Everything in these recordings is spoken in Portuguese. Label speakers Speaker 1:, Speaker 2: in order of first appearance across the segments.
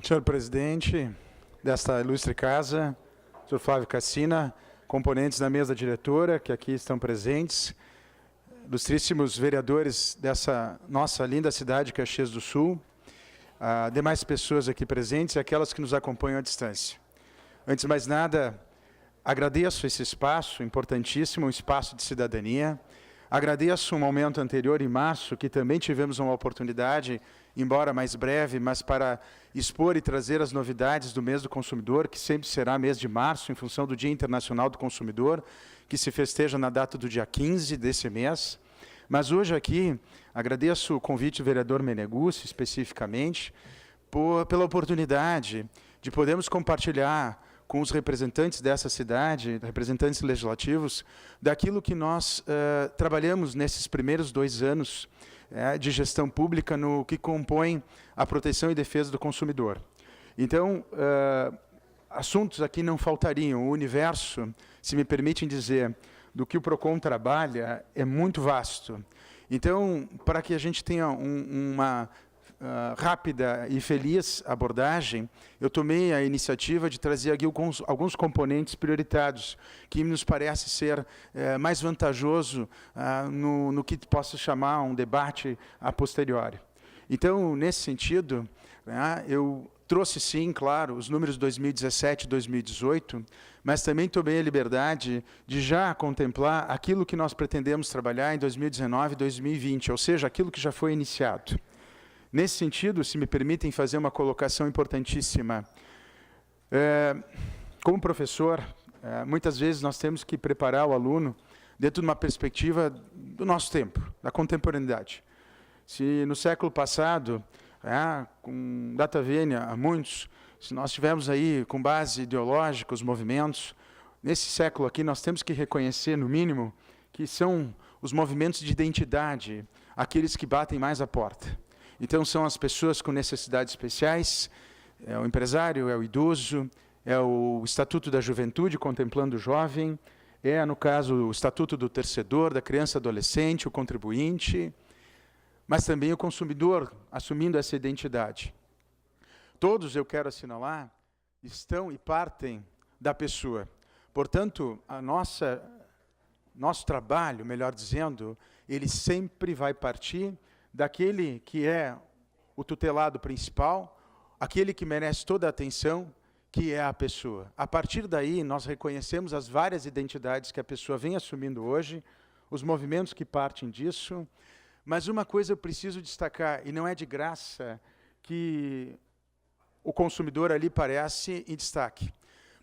Speaker 1: Senhor presidente desta ilustre casa, senhor Flávio Cassina, componentes da mesa diretora que aqui estão presentes, ilustríssimos vereadores dessa nossa linda cidade, Caxias do Sul, demais pessoas aqui presentes e aquelas que nos acompanham à distância. Antes de mais nada, agradeço esse espaço importantíssimo, um espaço de cidadania. Agradeço um momento anterior, em março, que também tivemos uma oportunidade, embora mais breve, mas para expor e trazer as novidades do mês do consumidor, que sempre será mês de março, em função do Dia Internacional do Consumidor, que se festeja na data do dia 15 desse mês. Mas hoje aqui, agradeço o convite do vereador Meneguzzi, especificamente, pela oportunidade de podermos compartilhar com os representantes dessa cidade, representantes legislativos, daquilo que nós trabalhamos nesses primeiros 2 anos de gestão pública no que compõe a proteção e defesa do consumidor. Então, assuntos aqui não faltariam. O universo, se me permitem dizer, do que o PROCON trabalha é muito vasto. Então, para que a gente tenha uma rápida e feliz abordagem, eu tomei a iniciativa de trazer aqui alguns componentes prioritários, que nos parece ser mais vantajoso no que possa chamar um debate a posteriori. Então, nesse sentido, eu trouxe sim, claro, os números de 2017 e 2018, mas também tomei a liberdade de já contemplar aquilo que nós pretendemos trabalhar em 2019 e 2020, ou seja, aquilo que já foi iniciado. Nesse sentido, se me permitem fazer uma colocação importantíssima, como professor, muitas vezes nós temos que preparar o aluno dentro de uma perspectiva do nosso tempo, da contemporaneidade. Se no século passado, com data vênia a muitos, se nós tivermos aí com base ideológica os movimentos, nesse século aqui nós temos que reconhecer, no mínimo, que são os movimentos de identidade, aqueles que batem mais a porta. Então, são as pessoas com necessidades especiais, é o empresário, é o idoso, é o Estatuto da Juventude, contemplando o jovem, no caso, o Estatuto do Torcedor, da criança e adolescente, o contribuinte, mas também o consumidor, assumindo essa identidade. Todos, eu quero assinalar, estão e partem da pessoa. Portanto, nosso trabalho, melhor dizendo, ele sempre vai partir daquele que é o tutelado principal, aquele que merece toda a atenção, que é a pessoa. A partir daí, nós reconhecemos as várias identidades que a pessoa vem assumindo hoje, os movimentos que partem disso, mas uma coisa eu preciso destacar, e não é de graça que o consumidor ali aparece em destaque,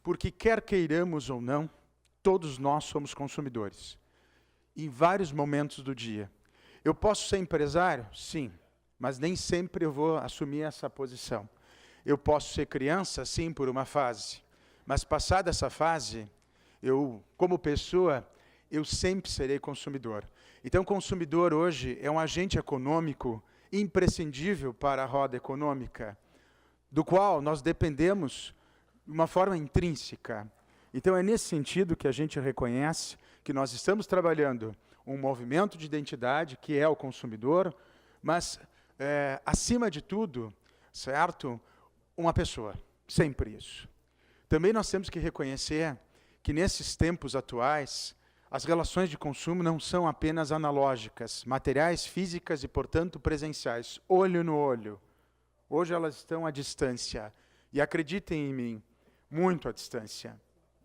Speaker 1: porque quer queiramos ou não, todos nós somos consumidores, em vários momentos do dia. Eu posso ser empresário? Sim, mas nem sempre eu vou assumir essa posição. Eu posso ser criança? Sim, por uma fase. Mas passada essa fase, eu, como pessoa, eu sempre serei consumidor. Então, o consumidor hoje é um agente econômico imprescindível para a roda econômica, do qual nós dependemos de uma forma intrínseca. Então, é nesse sentido que a gente reconhece que nós estamos trabalhando um movimento de identidade, que é o consumidor, mas, acima de tudo, certo, uma pessoa, sempre isso. Também nós temos que reconhecer que, nesses tempos atuais, as relações de consumo não são apenas analógicas, materiais, físicas e, portanto, presenciais, olho no olho. Hoje elas estão à distância, e acreditem em mim, muito à distância.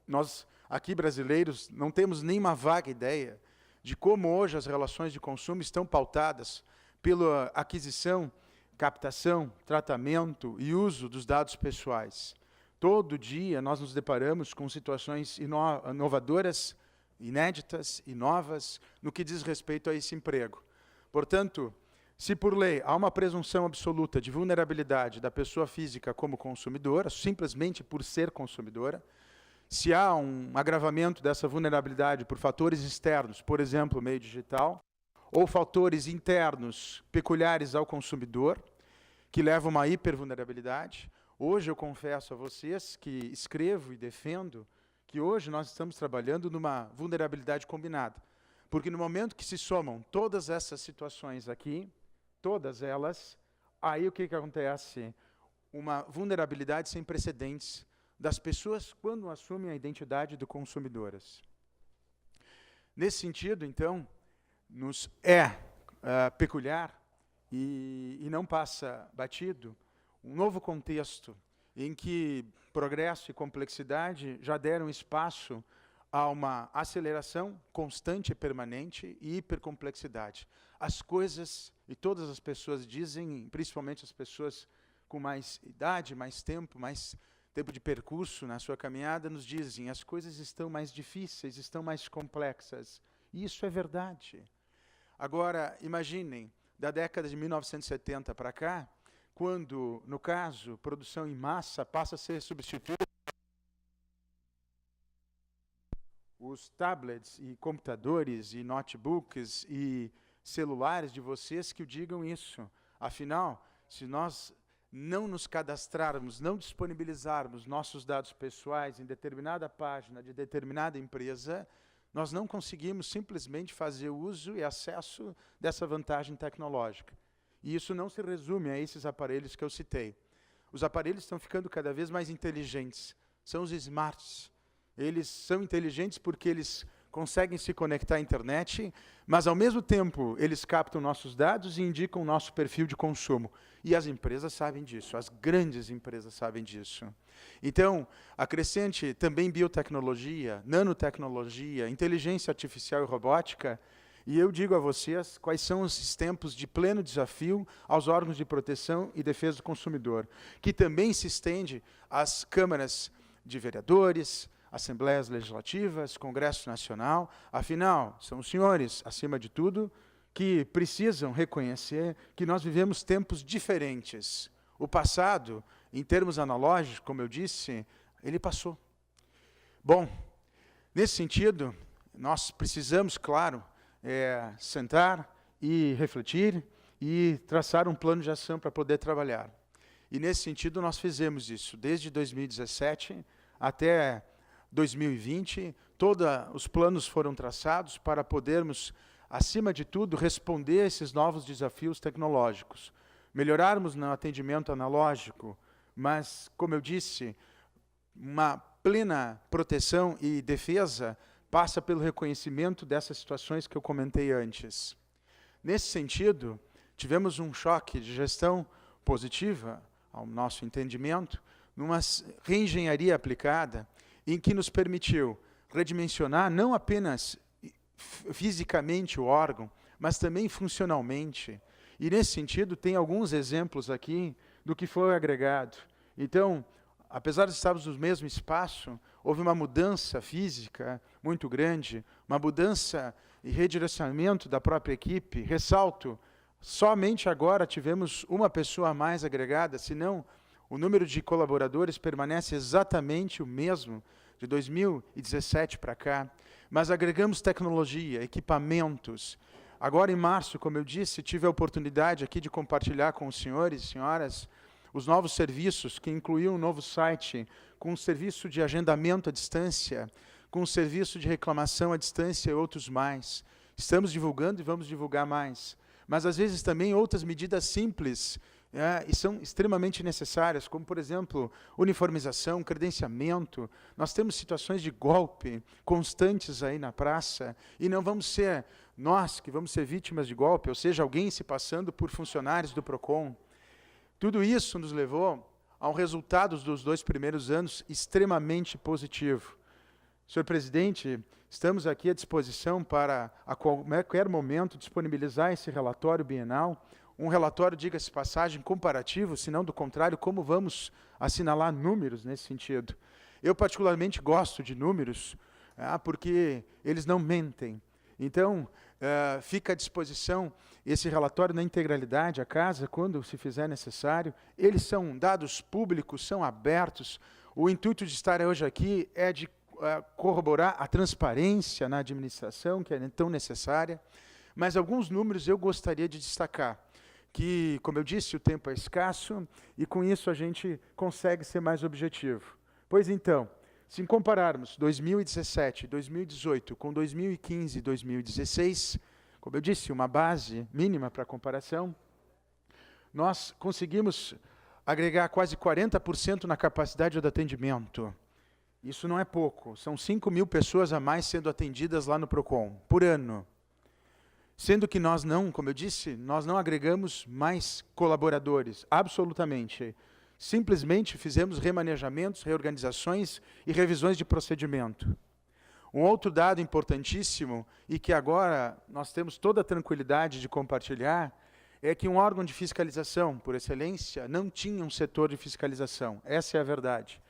Speaker 1: Nós, aqui brasileiros, não temos nem uma vaga ideia de como hoje as relações de consumo estão pautadas pela aquisição, captação, tratamento e uso dos dados pessoais. Todo dia nós nos deparamos com situações inovadoras, inéditas e novas no que diz respeito a esse emprego. Portanto, se por lei há uma presunção absoluta de vulnerabilidade da pessoa física como consumidora, simplesmente por ser consumidora, se há um agravamento dessa vulnerabilidade por fatores externos, por exemplo, o meio digital, ou fatores internos peculiares ao consumidor, que levam a uma hipervulnerabilidade, hoje eu confesso a vocês que escrevo e defendo que hoje nós estamos trabalhando numa vulnerabilidade combinada. Porque no momento que se somam todas essas situações aqui, todas elas, aí o que acontece? uma vulnerabilidade sem precedentes das pessoas quando assumem a identidade de consumidoras. Nesse sentido, então, nos é peculiar e não passa batido um novo contexto em que progresso e complexidade já deram espaço a uma aceleração constante e permanente e hipercomplexidade. As coisas, e todas as pessoas dizem, principalmente as pessoas com mais idade, mais tempo de percurso na sua caminhada, nos dizem, as coisas estão mais difíceis, estão mais complexas. E isso é verdade. Agora, imaginem, da década de 1970 para cá, quando, no caso, produção em massa passa a ser substituída os tablets e computadores e notebooks e celulares de vocês que o digam isso. Afinal, se nós não nos cadastrarmos, não disponibilizarmos nossos dados pessoais em determinada página de determinada empresa, nós não conseguimos simplesmente fazer uso e acesso dessa vantagem tecnológica. E isso não se resume a esses aparelhos que eu citei. Os aparelhos estão ficando cada vez mais inteligentes. São os smarts. Eles são inteligentes porque eles conseguem se conectar à internet, mas, ao mesmo tempo, eles captam nossos dados e indicam o nosso perfil de consumo. E as empresas sabem disso, as grandes empresas sabem disso. Então, acrescente também biotecnologia, nanotecnologia, inteligência artificial e robótica, e eu digo a vocês quais são esses tempos de pleno desafio aos órgãos de proteção e defesa do consumidor, que também se estende às câmaras de vereadores, assembleias legislativas, Congresso Nacional. Afinal, são os senhores, acima de tudo, que precisam reconhecer que nós vivemos tempos diferentes. O passado, em termos analógicos, como eu disse, ele passou. Bom, nesse sentido, nós precisamos, claro, sentar e refletir e traçar um plano de ação para poder trabalhar. E, nesse sentido, nós fizemos isso. Desde 2017 até 2020, todos os planos foram traçados para podermos, acima de tudo, responder a esses novos desafios tecnológicos. Melhorarmos no atendimento analógico, mas, como eu disse, uma plena proteção e defesa passa pelo reconhecimento dessas situações que eu comentei antes. Nesse sentido, tivemos um choque de gestão positiva, ao nosso entendimento, numa reengenharia aplicada, em que nos permitiu redimensionar não apenas fisicamente o órgão, mas também funcionalmente. E, nesse sentido, tem alguns exemplos aqui do que foi agregado. Então, apesar de estarmos no mesmo espaço, houve uma mudança física muito grande, uma mudança e redirecionamento da própria equipe. Ressalto, somente agora tivemos uma pessoa a mais agregada, senão o número de colaboradores permanece exatamente o mesmo de 2017 para cá, mas agregamos tecnologia, equipamentos. Agora, em março, como eu disse, tive a oportunidade aqui de compartilhar com os senhores e senhoras os novos serviços, que incluíam um novo site, com um serviço de agendamento à distância, com um serviço de reclamação à distância e outros mais. Estamos divulgando e vamos divulgar mais. Mas, às vezes, também outras medidas simples, e são extremamente necessárias, como, por exemplo, uniformização, credenciamento. Nós temos situações de golpe constantes aí na praça, e não vamos ser nós que vamos ser vítimas de golpe, ou seja, alguém se passando por funcionários do PROCON. Tudo isso nos levou a um resultado dos 2 primeiros anos extremamente positivo. Senhor presidente, estamos aqui à disposição para, a qualquer momento, disponibilizar esse relatório bienal, um relatório, diga-se passagem, comparativo, se não do contrário, como vamos assinalar números nesse sentido. Eu particularmente gosto de números, porque eles não mentem. Então, fica à disposição esse relatório na integralidade à casa, quando se fizer necessário. Eles são dados públicos, são abertos. O intuito de estar hoje aqui é de corroborar a transparência na administração, que é tão necessária. Mas alguns números eu gostaria de destacar, que, como eu disse, o tempo é escasso, e com isso a gente consegue ser mais objetivo. Pois então, se compararmos 2017, 2018 com 2015 e 2016, como eu disse, uma base mínima para comparação, nós conseguimos agregar quase 40% na capacidade do atendimento. Isso não é pouco, são 5.000 pessoas a mais sendo atendidas lá no PROCON, por ano. Sendo que nós não, como eu disse, nós não agregamos mais colaboradores, absolutamente. Simplesmente fizemos remanejamentos, reorganizações e revisões de procedimento. Um outro dado importantíssimo, e que agora nós temos toda a tranquilidade de compartilhar, é que um órgão de fiscalização, por excelência, não tinha um setor de fiscalização. Essa é a verdade.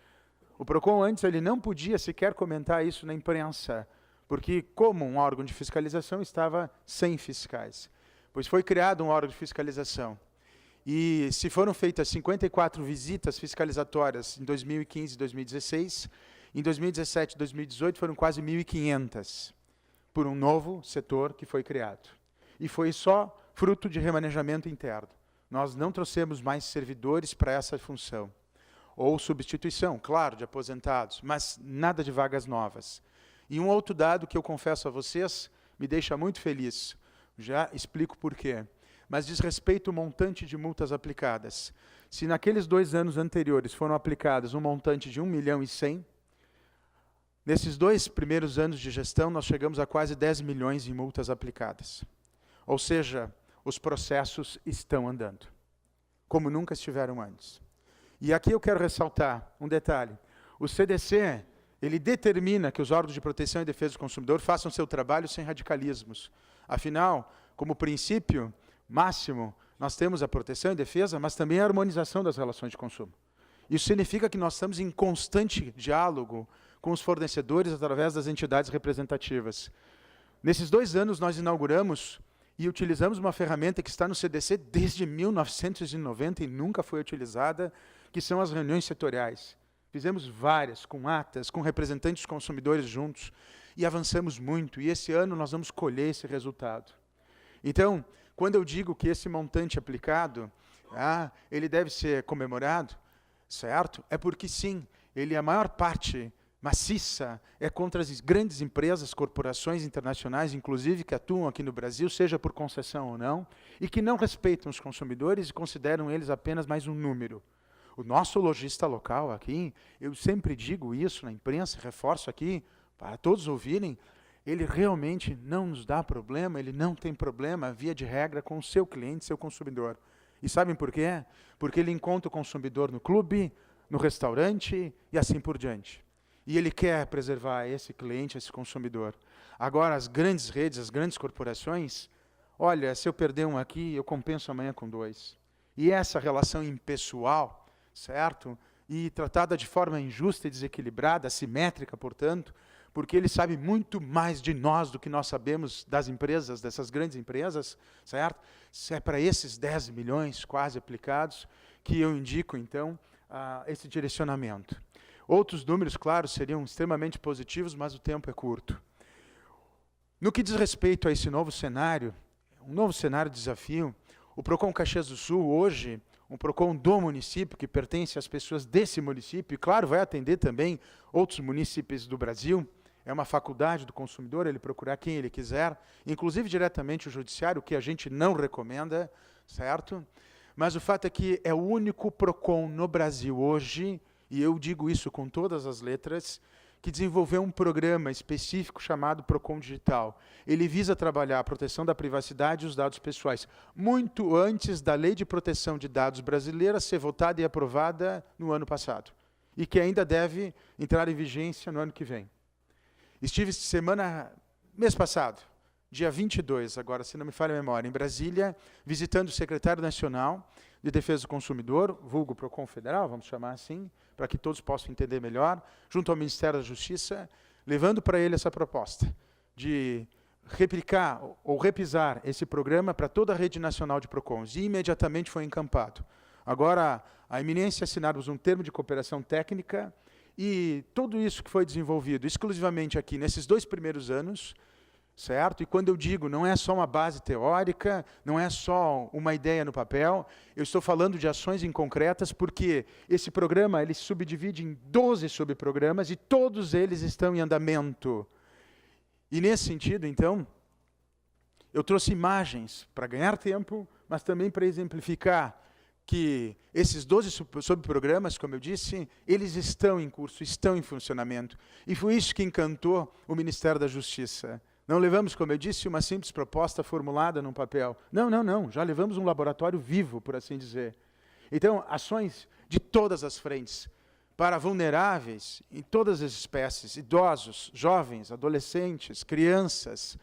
Speaker 1: O PROCON antes ele não podia sequer comentar isso na imprensa, porque como um órgão de fiscalização estava sem fiscais. Pois foi criado um órgão de fiscalização. E se foram feitas 54 visitas fiscalizatórias em 2015 e 2016, em 2017 e 2018 foram quase 1.500, por um novo setor que foi criado. E foi só fruto de remanejamento interno. Nós não trouxemos mais servidores para essa função. Ou substituição, claro, de aposentados, mas nada de vagas novas. E um outro dado que eu confesso a vocês, me deixa muito feliz, já explico por quê, mas diz respeito ao montante de multas aplicadas. Se naqueles 2 anos anteriores foram aplicadas um montante de 1.100.000, nesses 2 primeiros anos de gestão nós chegamos a quase 10 milhões em multas aplicadas. Ou seja, os processos estão andando, como nunca estiveram antes. E aqui eu quero ressaltar um detalhe. O CDC, ele determina que os órgãos de proteção e defesa do consumidor façam seu trabalho sem radicalismos. Afinal, como princípio máximo, nós temos a proteção e defesa, mas também a harmonização das relações de consumo. Isso significa que nós estamos em constante diálogo com os fornecedores através das entidades representativas. Nesses 2 anos nós inauguramos e utilizamos uma ferramenta que está no CDC desde 1990 e nunca foi utilizada, que são as reuniões setoriais. Fizemos várias, com atas, com representantes dos consumidores juntos, e avançamos muito, e esse ano nós vamos colher esse resultado. Então, quando eu digo que esse montante aplicado, ele deve ser comemorado, certo? É porque sim, a maior parte maciça é contra as grandes empresas, corporações internacionais, inclusive, que atuam aqui no Brasil, seja por concessão ou não, e que não respeitam os consumidores e consideram eles apenas mais um número. O nosso lojista local aqui, eu sempre digo isso na imprensa, reforço aqui, para todos ouvirem, ele realmente não nos dá problema, ele não tem problema, via de regra, com o seu cliente, seu consumidor. E sabem por quê? Porque ele encontra o consumidor no clube, no restaurante e assim por diante. E ele quer preservar esse cliente, esse consumidor. Agora, as grandes redes, as grandes corporações, olha, se eu perder um aqui, eu compenso amanhã com 2. E essa relação impessoal, certo? E tratada de forma injusta e desequilibrada, assimétrica, portanto, porque ele sabe muito mais de nós do que nós sabemos das empresas, dessas grandes empresas, certo? É para esses 10 milhões quase aplicados que eu indico, então, esse direcionamento. Outros números, claro, seriam extremamente positivos, mas o tempo é curto. No que diz respeito a esse novo cenário, um novo cenário de desafio, o PROCON Caxias do Sul, hoje, um PROCON do município, que pertence às pessoas desse município, e claro, vai atender também outros municípios do Brasil, é uma faculdade do consumidor, ele procurar quem ele quiser, inclusive diretamente o judiciário, que a gente não recomenda, certo? Mas o fato é que é o único PROCON no Brasil hoje, e eu digo isso com todas as letras, que desenvolveu um programa específico chamado PROCON Digital. Ele visa trabalhar a proteção da privacidade e os dados pessoais, muito antes da Lei de Proteção de Dados brasileira ser votada e aprovada no ano passado, e que ainda deve entrar em vigência no ano que vem. Estive mês passado, dia 22, agora, se não me falha a memória, em Brasília, visitando o secretário nacional de Defesa do Consumidor, vulgo PROCON Federal, vamos chamar assim, para que todos possam entender melhor, junto ao Ministério da Justiça, levando para ele essa proposta de replicar ou repisar esse programa para toda a rede nacional de PROCONs, e imediatamente foi encampado. Agora, a eminência assinarmos um termo de cooperação técnica, e tudo isso que foi desenvolvido exclusivamente aqui nesses 2 primeiros anos, certo? E quando eu digo, não é só uma base teórica, não é só uma ideia no papel, eu estou falando de ações concretas, porque esse programa ele se subdivide em 12 subprogramas e todos eles estão em andamento. E nesse sentido, então, eu trouxe imagens para ganhar tempo, mas também para exemplificar que esses 12 subprogramas, como eu disse, eles estão em curso, estão em funcionamento. E foi isso que encantou o Ministério da Justiça. Não levamos, como eu disse, uma simples proposta formulada num papel. Não, não, não. Já levamos um laboratório vivo, por assim dizer. Então, ações de todas as frentes, para vulneráveis em todas as espécies, idosos, jovens, adolescentes, crianças,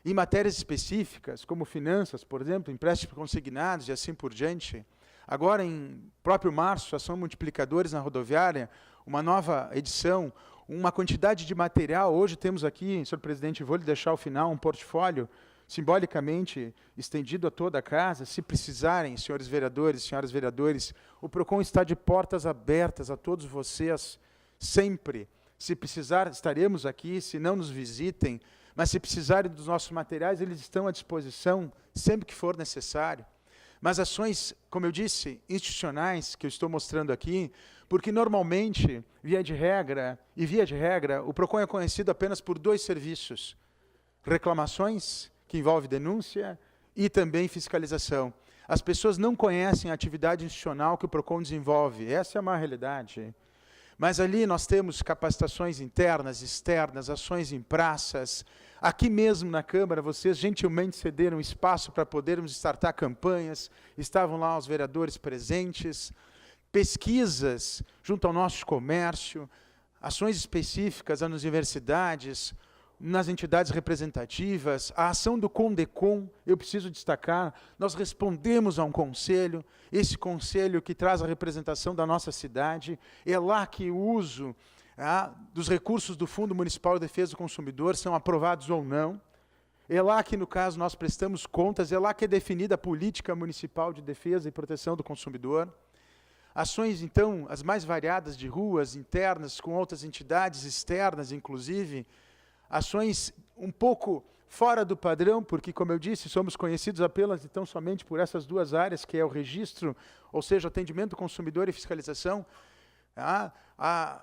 Speaker 1: em matérias específicas, como finanças, por exemplo, empréstimos consignados e assim por diante. Agora, em próprio março, ação multiplicadores na rodoviária, uma nova edição, uma quantidade de material. Hoje temos aqui, senhor presidente, vou lhe deixar ao final um portfólio simbolicamente estendido a toda a casa. Se precisarem, senhores vereadores, senhoras vereadores, o PROCON está de portas abertas a todos vocês, sempre. Se precisar, estaremos aqui, se não nos visitem, mas se precisarem dos nossos materiais, eles estão à disposição, sempre que for necessário. Mas ações, como eu disse, institucionais, que eu estou mostrando aqui, porque normalmente, via de regra, o PROCON é conhecido apenas por 2 serviços: reclamações, que envolve denúncia, e também fiscalização. As pessoas não conhecem a atividade institucional que o PROCON desenvolve, essa é uma realidade. Mas ali nós temos capacitações internas, externas, ações em praças. Aqui mesmo na Câmara, vocês gentilmente cederam espaço para podermos startar campanhas, estavam lá os vereadores presentes, pesquisas junto ao nosso comércio, ações específicas nas universidades, nas entidades representativas, a ação do CONDECOM, eu preciso destacar, nós respondemos a um conselho, esse conselho que traz a representação da nossa cidade, é lá que o uso dos recursos do Fundo Municipal de Defesa do Consumidor são aprovados ou não, é lá que, no caso, nós prestamos contas, é lá que é definida a política municipal de defesa e proteção do consumidor. Ações, então, as mais variadas de ruas, internas, com outras entidades externas, inclusive, ações um pouco fora do padrão, porque, como eu disse, somos conhecidos apenas e tão somente por essas 2 áreas, que é o registro, ou seja, atendimento do consumidor e fiscalização.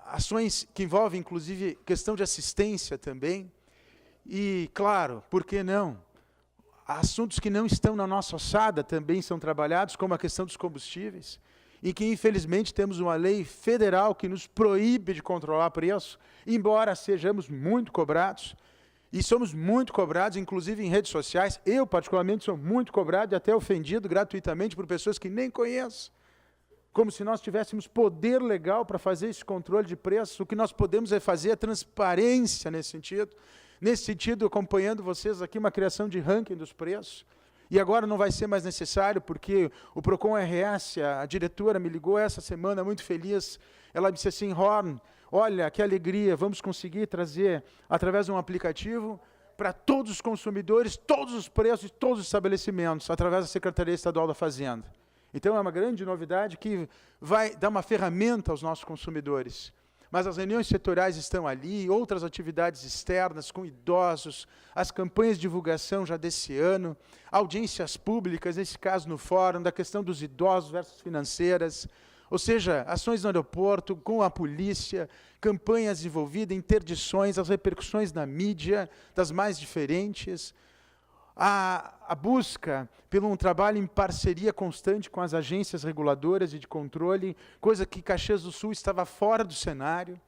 Speaker 1: Ações que envolvem, inclusive, questão de assistência também. E, claro, por que não? Assuntos que não estão na nossa ossada também são trabalhados, como a questão dos combustíveis, e que, infelizmente, temos uma lei federal que nos proíbe de controlar preço, embora sejamos muito cobrados, e somos muito cobrados, inclusive em redes sociais. Eu, particularmente, sou muito cobrado e até ofendido gratuitamente por pessoas que nem conheço, como se nós tivéssemos poder legal para fazer esse controle de preços. O que nós podemos é fazer a transparência nesse sentido, acompanhando vocês aqui, uma criação de ranking dos preços. E agora não vai ser mais necessário, porque o PROCON RS, a diretora me ligou essa semana, muito feliz, ela disse assim: Horn, olha, que alegria, vamos conseguir trazer, através de um aplicativo, para todos os consumidores, todos os preços de todos os estabelecimentos, através da Secretaria Estadual da Fazenda. Então é uma grande novidade que vai dar uma ferramenta aos nossos consumidores. Mas as reuniões setoriais estão ali, outras atividades externas com idosos, as campanhas de divulgação já desse ano, audiências públicas, nesse caso no fórum, da questão dos idosos versus financeiras, ou seja, ações no aeroporto, com a polícia, campanhas envolvidas, interdições, as repercussões na mídia, das mais diferentes, a busca por um trabalho em parceria constante com as agências reguladoras e de controle, coisa que Caxias do Sul estava fora do cenário,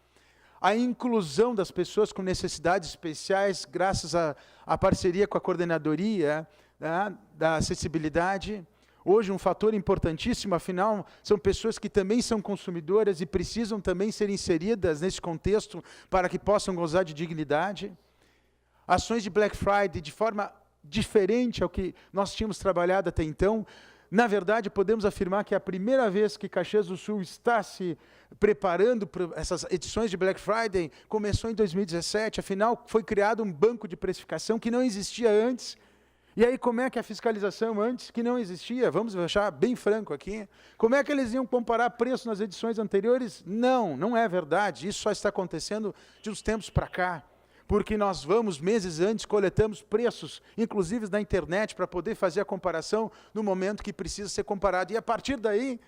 Speaker 1: a inclusão das pessoas com necessidades especiais, graças à parceria com a coordenadoria da acessibilidade. Hoje um fator importantíssimo, afinal, são pessoas que também são consumidoras e precisam também ser inseridas nesse contexto para que possam gozar de dignidade. Ações de Black Friday de forma diferente ao que nós tínhamos trabalhado até então. Na verdade, podemos afirmar que é a primeira vez que Caxias do Sul está se preparando para essas edições de Black Friday. Começou em 2017, afinal, foi criado um banco de precificação que não existia antes. E aí, como é que a fiscalização antes, que não existia, vamos deixar bem franco aqui, como é que eles iam comparar preço nas edições anteriores? Não, não é verdade, isso só está acontecendo de uns tempos para cá. Porque nós vamos, meses antes, coletamos preços, inclusive na internet, para poder fazer a comparação no momento que precisa ser comparado. E a partir daí,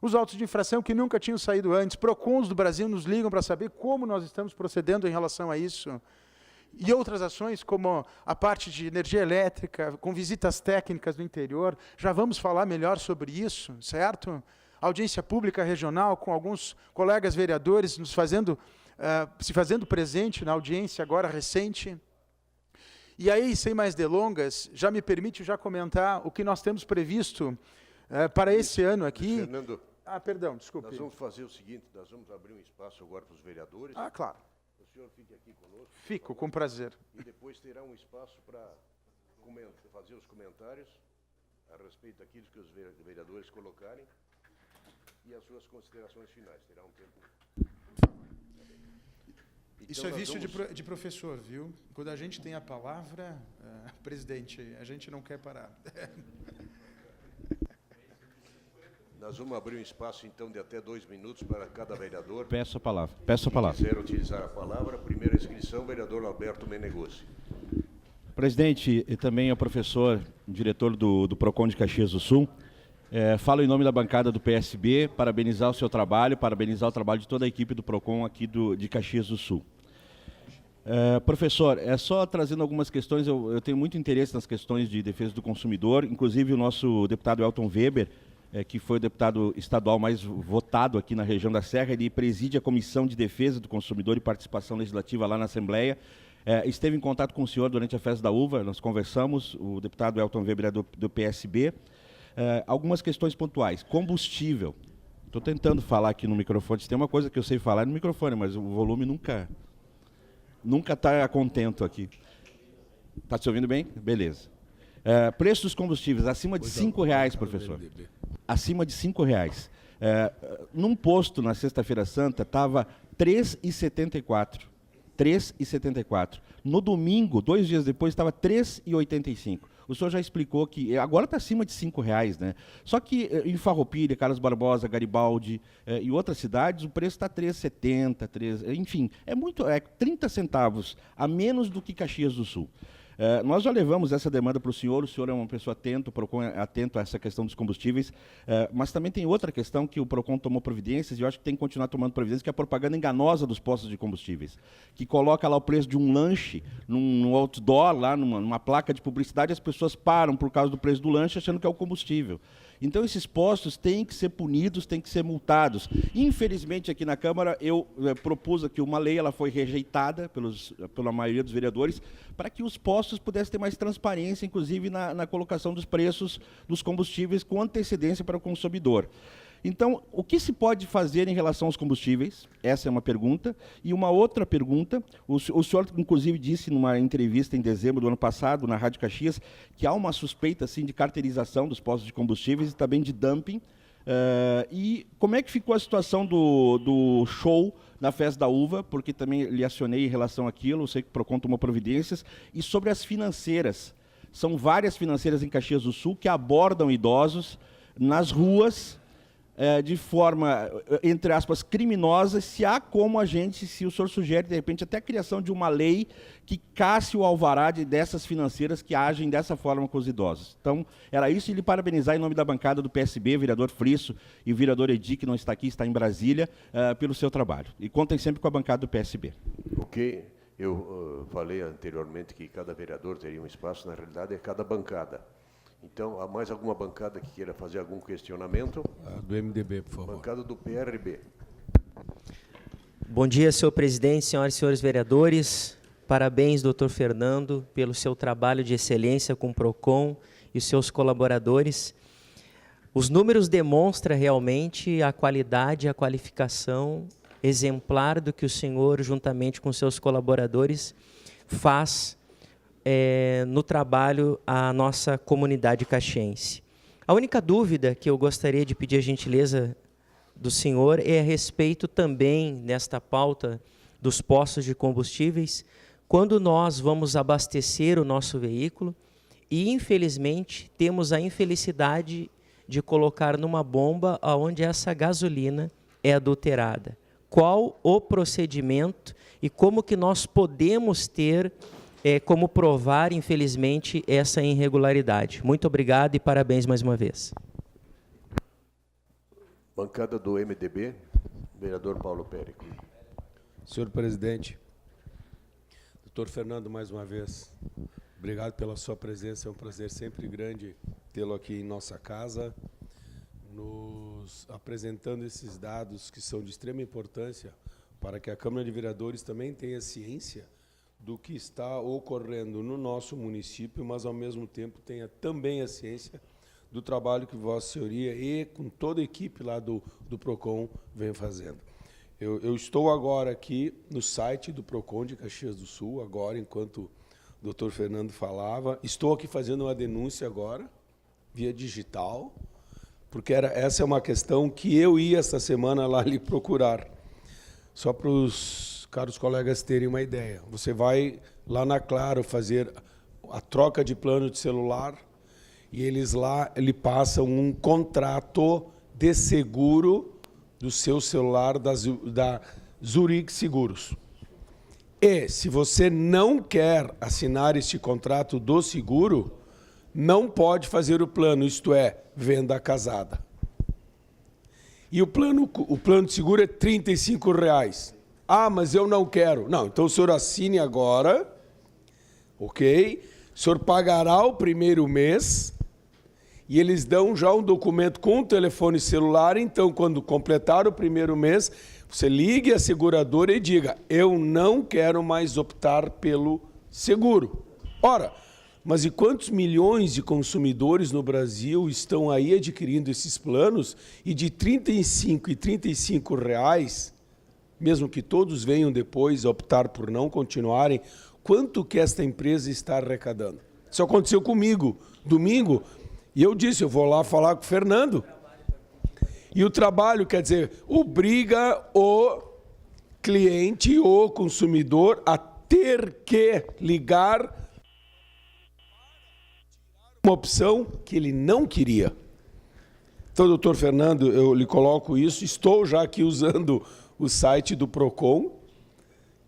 Speaker 1: os autos de infração que nunca tinham saído antes, PROCONs do Brasil nos ligam para saber como nós estamos procedendo em relação a isso. E outras ações, como a parte de energia elétrica, com visitas técnicas do interior. Já vamos falar melhor sobre isso, certo? Audiência pública regional, com alguns colegas vereadores se fazendo presente na audiência agora recente. E aí, sem mais delongas, já me permite já comentar o que nós temos previsto para esse ano aqui.
Speaker 2: Fernando,
Speaker 1: perdão, desculpe.
Speaker 2: nós vamos fazer o seguinte, nós vamos abrir um espaço agora para os vereadores.
Speaker 1: Claro.
Speaker 2: O senhor fique aqui conosco.
Speaker 1: Fico, com prazer.
Speaker 2: E depois terá um espaço para fazer os comentários a respeito daquilo que os vereadores colocarem e as suas considerações finais. Terá um tempo. Então,
Speaker 1: isso é vício de professor, viu? Quando a gente tem a palavra, presidente, a gente não quer parar.
Speaker 2: Nós vamos abrir um espaço, então, de até 2 minutos para cada vereador.
Speaker 3: Peço a palavra. Peço a palavra.
Speaker 2: Se quiser utilizar a palavra, primeira inscrição, vereador Alberto Meneguzzi.
Speaker 3: Presidente, e também ao professor, diretor do PROCON de Caxias do Sul, falo em nome da bancada do PSB, parabenizar o seu trabalho, parabenizar o trabalho de toda a equipe do PROCON aqui de Caxias do Sul. Professor, só trazendo algumas questões, eu tenho muito interesse nas questões de defesa do consumidor, inclusive o nosso deputado Elton Weber, que foi o deputado estadual mais votado aqui na região da Serra, ele preside a Comissão de Defesa do Consumidor e Participação Legislativa lá na Assembleia. Esteve em contato com o senhor durante a Festa da Uva, nós conversamos, o deputado Elton Weber é do PSB. Algumas questões pontuais. Combustível. Estou tentando falar aqui no microfone, se tem uma coisa que eu sei falar no microfone, mas o volume nunca está contento aqui. Está se ouvindo bem? Beleza. Preço dos combustíveis, acima de R$5, professor. Acima de R$5. Num posto na Sexta-feira Santa, estava R$3,74. R$3,74. No domingo, 2 dias depois, estava R$3,85. O senhor já explicou que agora está acima de R$5, né? Só que em Farroupilha, Carlos Barbosa, Garibaldi e outras cidades, o preço está R$3,70, enfim, é 30 centavos a menos do que Caxias do Sul. Nós já levamos essa demanda para o senhor é uma pessoa atento a essa questão dos combustíveis, mas também tem outra questão que o PROCON tomou providências, e eu acho que tem que continuar tomando providências, que é a propaganda enganosa dos postos de combustíveis, que coloca lá o preço de um lanche num outdoor, lá numa placa de publicidade, as pessoas param por causa do preço do lanche achando que é o combustível. Então, esses postos têm que ser punidos, têm que ser multados. Infelizmente, aqui na Câmara, eu propus aqui uma lei, ela foi rejeitada pela maioria dos vereadores, para que os postos pudessem ter mais transparência, inclusive na colocação dos preços dos combustíveis com antecedência para o consumidor. Então, o que se pode fazer em relação aos combustíveis? Essa é uma pergunta. E uma outra pergunta, o senhor, inclusive, disse numa entrevista em dezembro do ano passado, na Rádio Caxias, que há uma suspeita assim, de carteirização dos postos de combustíveis e também de dumping. E como é que ficou a situação do show na Festa da Uva? Porque também lhe acionei em relação àquilo, eu sei que o PROCON tomou providências. E sobre as financeiras. São várias financeiras em Caxias do Sul que abordam idosos nas ruas, de forma, entre aspas, criminosa, se há como se o senhor sugere, de repente, até a criação de uma lei que casse o alvará dessas financeiras que agem dessa forma com os idosos. Então, era isso, e lhe parabenizar em nome da bancada do PSB, vereador Frisso e o vereador Edi, que não está aqui, está em Brasília, pelo seu trabalho. E contem sempre com a bancada do PSB.
Speaker 2: Ok. Eu falei anteriormente que cada vereador teria um espaço, na realidade é cada bancada. Então, há mais alguma bancada que queira fazer algum questionamento?
Speaker 4: Do MDB, por favor.
Speaker 2: Bancada do PRB.
Speaker 5: Bom dia, senhor presidente, senhoras e senhores vereadores. Parabéns, doutor Fernando, pelo seu trabalho de excelência com o PROCON e os seus colaboradores. Os números demonstram realmente a qualidade e a qualificação exemplar do que o senhor, juntamente com seus colaboradores, faz no trabalho à nossa comunidade caxiense. A única dúvida que eu gostaria de pedir a gentileza do senhor é a respeito também, nesta pauta dos postos de combustíveis, quando nós vamos abastecer o nosso veículo e, infelizmente, temos a infelicidade de colocar numa bomba onde essa gasolina é adulterada. Qual o procedimento e como que nós podemos ter como provar, infelizmente, essa irregularidade? Muito obrigado e parabéns mais uma vez.
Speaker 2: Bancada do MDB, vereador Paulo Périco.
Speaker 4: Senhor presidente, Doutor Fernando, mais uma vez, obrigado pela sua presença. É um prazer sempre grande tê-lo aqui em nossa casa, nos apresentando esses dados que são de extrema importância para que a Câmara de Vereadores também tenha ciência do que está ocorrendo no nosso município, mas, ao mesmo tempo, tenha também a ciência do trabalho que Vossa Senhoria e com toda a equipe lá do PROCON vem fazendo. Eu estou agora aqui no site do PROCON de Caxias do Sul, agora, enquanto o doutor Fernando falava. Estou aqui fazendo uma denúncia agora, via digital, porque essa é uma questão que eu ia esta semana lá lhe procurar. Só para os caros colegas terem uma ideia. Você vai lá na Claro fazer a troca de plano de celular e eles lá lhe passam um contrato de seguro do seu celular da Zurich Seguros. E, se você não quer assinar este contrato do seguro, não pode fazer o plano, isto é, venda casada. E o plano de seguro é R$ 35,00. Ah, mas eu não quero. Não, então o senhor assine agora, ok? O senhor pagará o primeiro mês e eles dão já um documento com o telefone celular. Então, quando completar o primeiro mês, você ligue à seguradora e diga: eu não quero mais optar pelo seguro. Ora, mas e quantos milhões de consumidores no Brasil estão aí adquirindo esses planos e de R$ 35 e R$ 35,00, mesmo que todos venham depois a optar por não continuarem, quanto que esta empresa está arrecadando? Isso aconteceu comigo domingo e eu disse, eu vou lá falar com o Fernando. E o trabalho, quer dizer, obriga o cliente, o consumidor a ter que ligar uma opção que ele não queria. Então, doutor Fernando, eu lhe coloco isso, estou já aqui usando o site do PROCON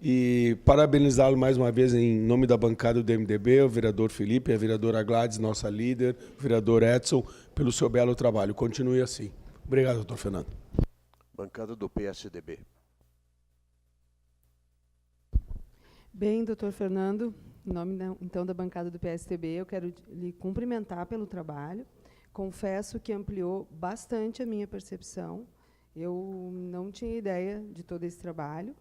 Speaker 4: e parabenizá-lo mais uma vez em nome da bancada do MDB, o vereador Felipe, a vereadora Gladys, nossa líder, o vereador Edson, pelo seu belo trabalho. Continue assim. Obrigado, doutor Fernando.
Speaker 2: Bancada do PSDB.
Speaker 6: Bem, doutor Fernando, em nome, então, da bancada do PSDB, eu quero lhe cumprimentar pelo trabalho. Confesso que ampliou bastante a minha percepção. Eu não tinha ideia de todo esse trabalho.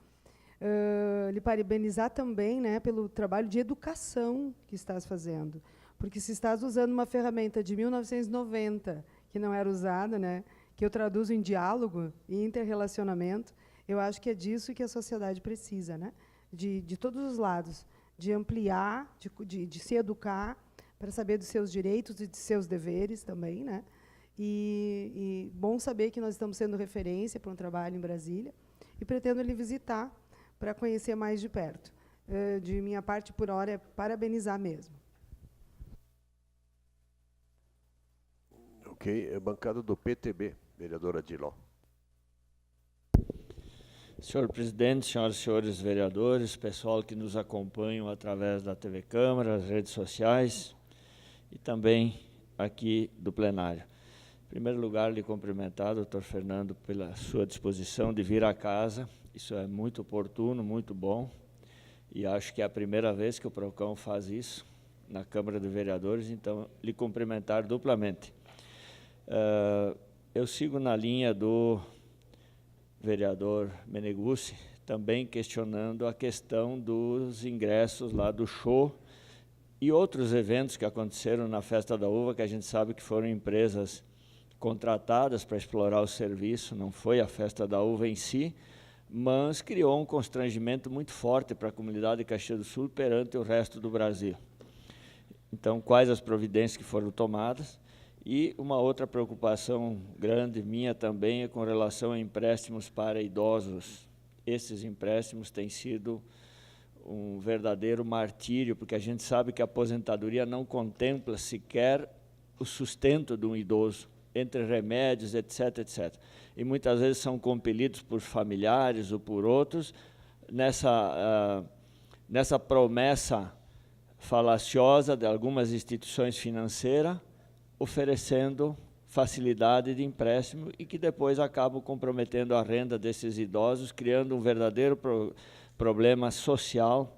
Speaker 6: Lhe parabenizar também, né, pelo trabalho de educação que estás fazendo. Porque se estás usando uma ferramenta de 1990, que não era usada, né, que eu traduzo em diálogo e interrelacionamento, eu acho que é disso que a sociedade precisa, né? De todos os lados, de ampliar, de se educar para saber dos seus direitos e de seus deveres também, né? E bom saber que nós estamos sendo referência para um trabalho em Brasília e pretendo lhe visitar para conhecer mais de perto. De minha parte, por hora, é parabenizar mesmo.
Speaker 2: Ok, bancada do PTB, vereadora Diló.
Speaker 7: Senhor presidente, senhoras e senhores vereadores, pessoal que nos acompanham através da TV Câmara, as redes sociais e também aqui do plenário. Em primeiro lugar, lhe cumprimentar, doutor Fernando, pela sua disposição de vir à casa. Isso é muito oportuno, muito bom, e acho que é a primeira vez que o PROCON faz isso na Câmara de Vereadores, então, lhe cumprimentar duplamente. Eu sigo na linha do vereador Meneguzzi, também questionando a questão dos ingressos lá do show e outros eventos que aconteceram na Festa da Uva, que a gente sabe que foram empresas contratadas para explorar o serviço, não foi a Festa da Uva em si, mas criou um constrangimento muito forte para a comunidade de Caxias do Sul perante o resto do Brasil. Então, quais as providências que foram tomadas? E uma outra preocupação grande minha também é com relação a empréstimos para idosos. Esses empréstimos têm sido um verdadeiro martírio, porque a gente sabe que a aposentadoria não contempla sequer o sustento de um idoso, entre remédios, etc., etc. E muitas vezes são compelidos por familiares ou por outros nessa promessa falaciosa de algumas instituições financeiras oferecendo facilidade de empréstimo e que depois acabam comprometendo a renda desses idosos, criando um verdadeiro problema social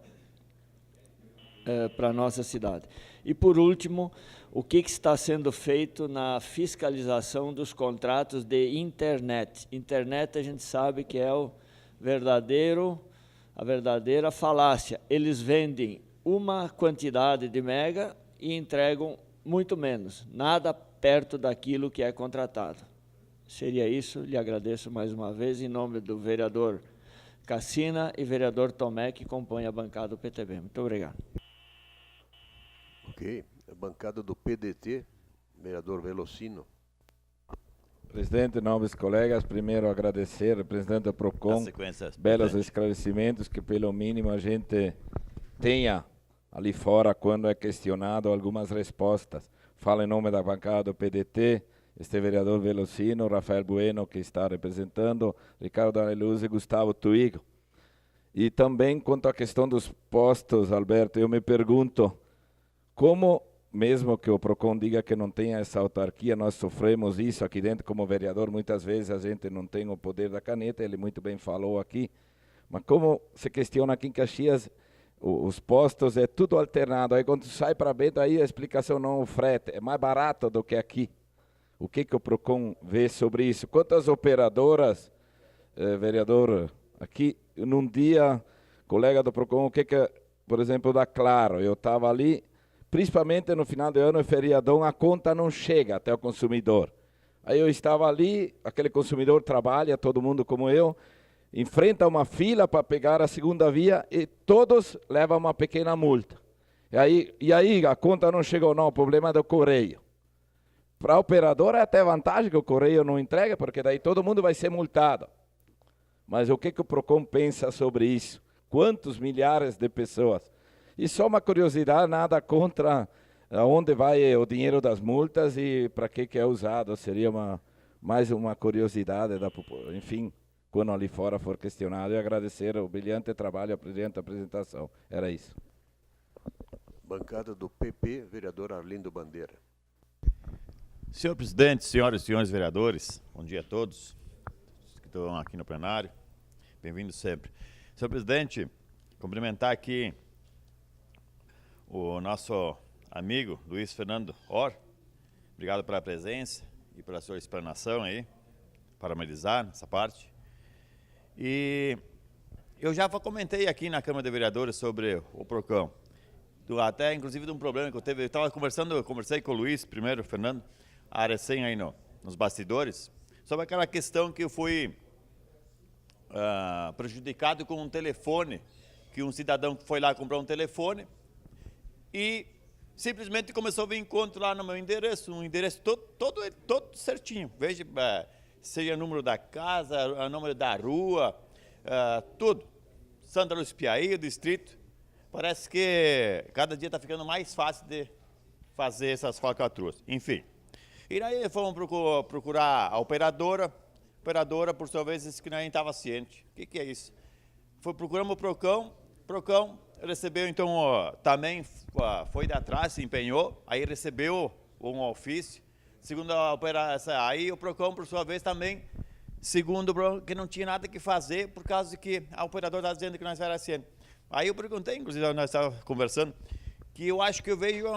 Speaker 7: para a nossa cidade. E, por último, o que está sendo feito na fiscalização dos contratos de internet. Internet, a gente sabe que é a verdadeira falácia. Eles vendem uma quantidade de mega e entregam muito menos, nada perto daquilo que é contratado. Seria isso, lhe agradeço mais uma vez, em nome do vereador Cassina e vereador Tomé, que compõe a bancada do PTB. Muito obrigado.
Speaker 2: Ok. A bancada do PDT, vereador Velocino.
Speaker 8: Presidente, nobres colegas, primeiro agradecer ao presidente da PROCON, belos esclarecimentos, que pelo mínimo a gente tenha ali fora, quando é questionado, algumas respostas. Falo em nome da bancada do PDT, este vereador Velocino, Rafael Bueno, que está representando, Ricardo Aneluz e Gustavo Tuigo. E também, quanto à questão dos postos, Alberto, eu me pergunto, como, mesmo que o PROCON diga que não tenha essa autarquia, nós sofremos isso aqui dentro como vereador, muitas vezes a gente não tem o poder da caneta, ele muito bem falou aqui, mas como se questiona aqui em Caxias, os postos é tudo alternado, aí quando sai para dentro, aí a explicação não, o frete, é mais barato do que aqui. O que o PROCON vê sobre isso? Quanto às operadoras, vereador, aqui num dia, colega do PROCON, por exemplo, da Claro, eu estava ali, principalmente no final do ano, feriadão, a conta não chega até o consumidor. Aí eu estava ali, aquele consumidor trabalha, todo mundo como eu, enfrenta uma fila para pegar a segunda via e todos levam uma pequena multa. E aí a conta não chegou, não, o problema é do correio. Para a operadora é até vantagem que o correio não entrega, porque daí todo mundo vai ser multado. Mas o que o PROCON pensa sobre isso? Quantos milhares de pessoas? E só uma curiosidade, nada contra aonde vai o dinheiro das multas e para que é usado. Seria mais uma curiosidade, enfim, quando ali fora for questionado. E agradecer o brilhante trabalho ao presidente da apresentação. Era isso.
Speaker 2: Bancada do PP, vereador Arlindo Bandeira.
Speaker 9: Senhor presidente, senhoras e senhores vereadores, bom dia a todos que estão aqui no plenário. Bem-vindos sempre. Senhor presidente, cumprimentar aqui o nosso amigo Luiz Fernando Orr, obrigado pela presença e pela sua explanação aí, para analisar essa parte. E eu já comentei aqui na Câmara de Vereadores sobre o PROCON, até inclusive de um problema que eu teve, conversei com o Luiz primeiro, Fernando, a recém aí nos bastidores, sobre aquela questão que eu fui prejudicado com um telefone, que um cidadão foi lá comprar um telefone, e simplesmente começou a vir encontro lá no meu endereço, um endereço todo certinho. Veja, seja o número da casa, o número da rua, tudo. Santa Luz Piaí, o distrito. Parece que cada dia está ficando mais fácil de fazer essas falcatruas. Enfim. E daí fomos procurar a operadora. A operadora, por sua vez, disse que nem estava ciente. O que é isso? Procuramos o PROCON recebeu, então, também foi de atrás, se empenhou, aí recebeu um ofício. Segundo a operação, aí o PROCON, por sua vez, também, segundo que não tinha nada que fazer, por causa de que a operadora estava dizendo que nós era ciente. Aí eu perguntei, inclusive, nós estávamos conversando, que eu acho que eu vejo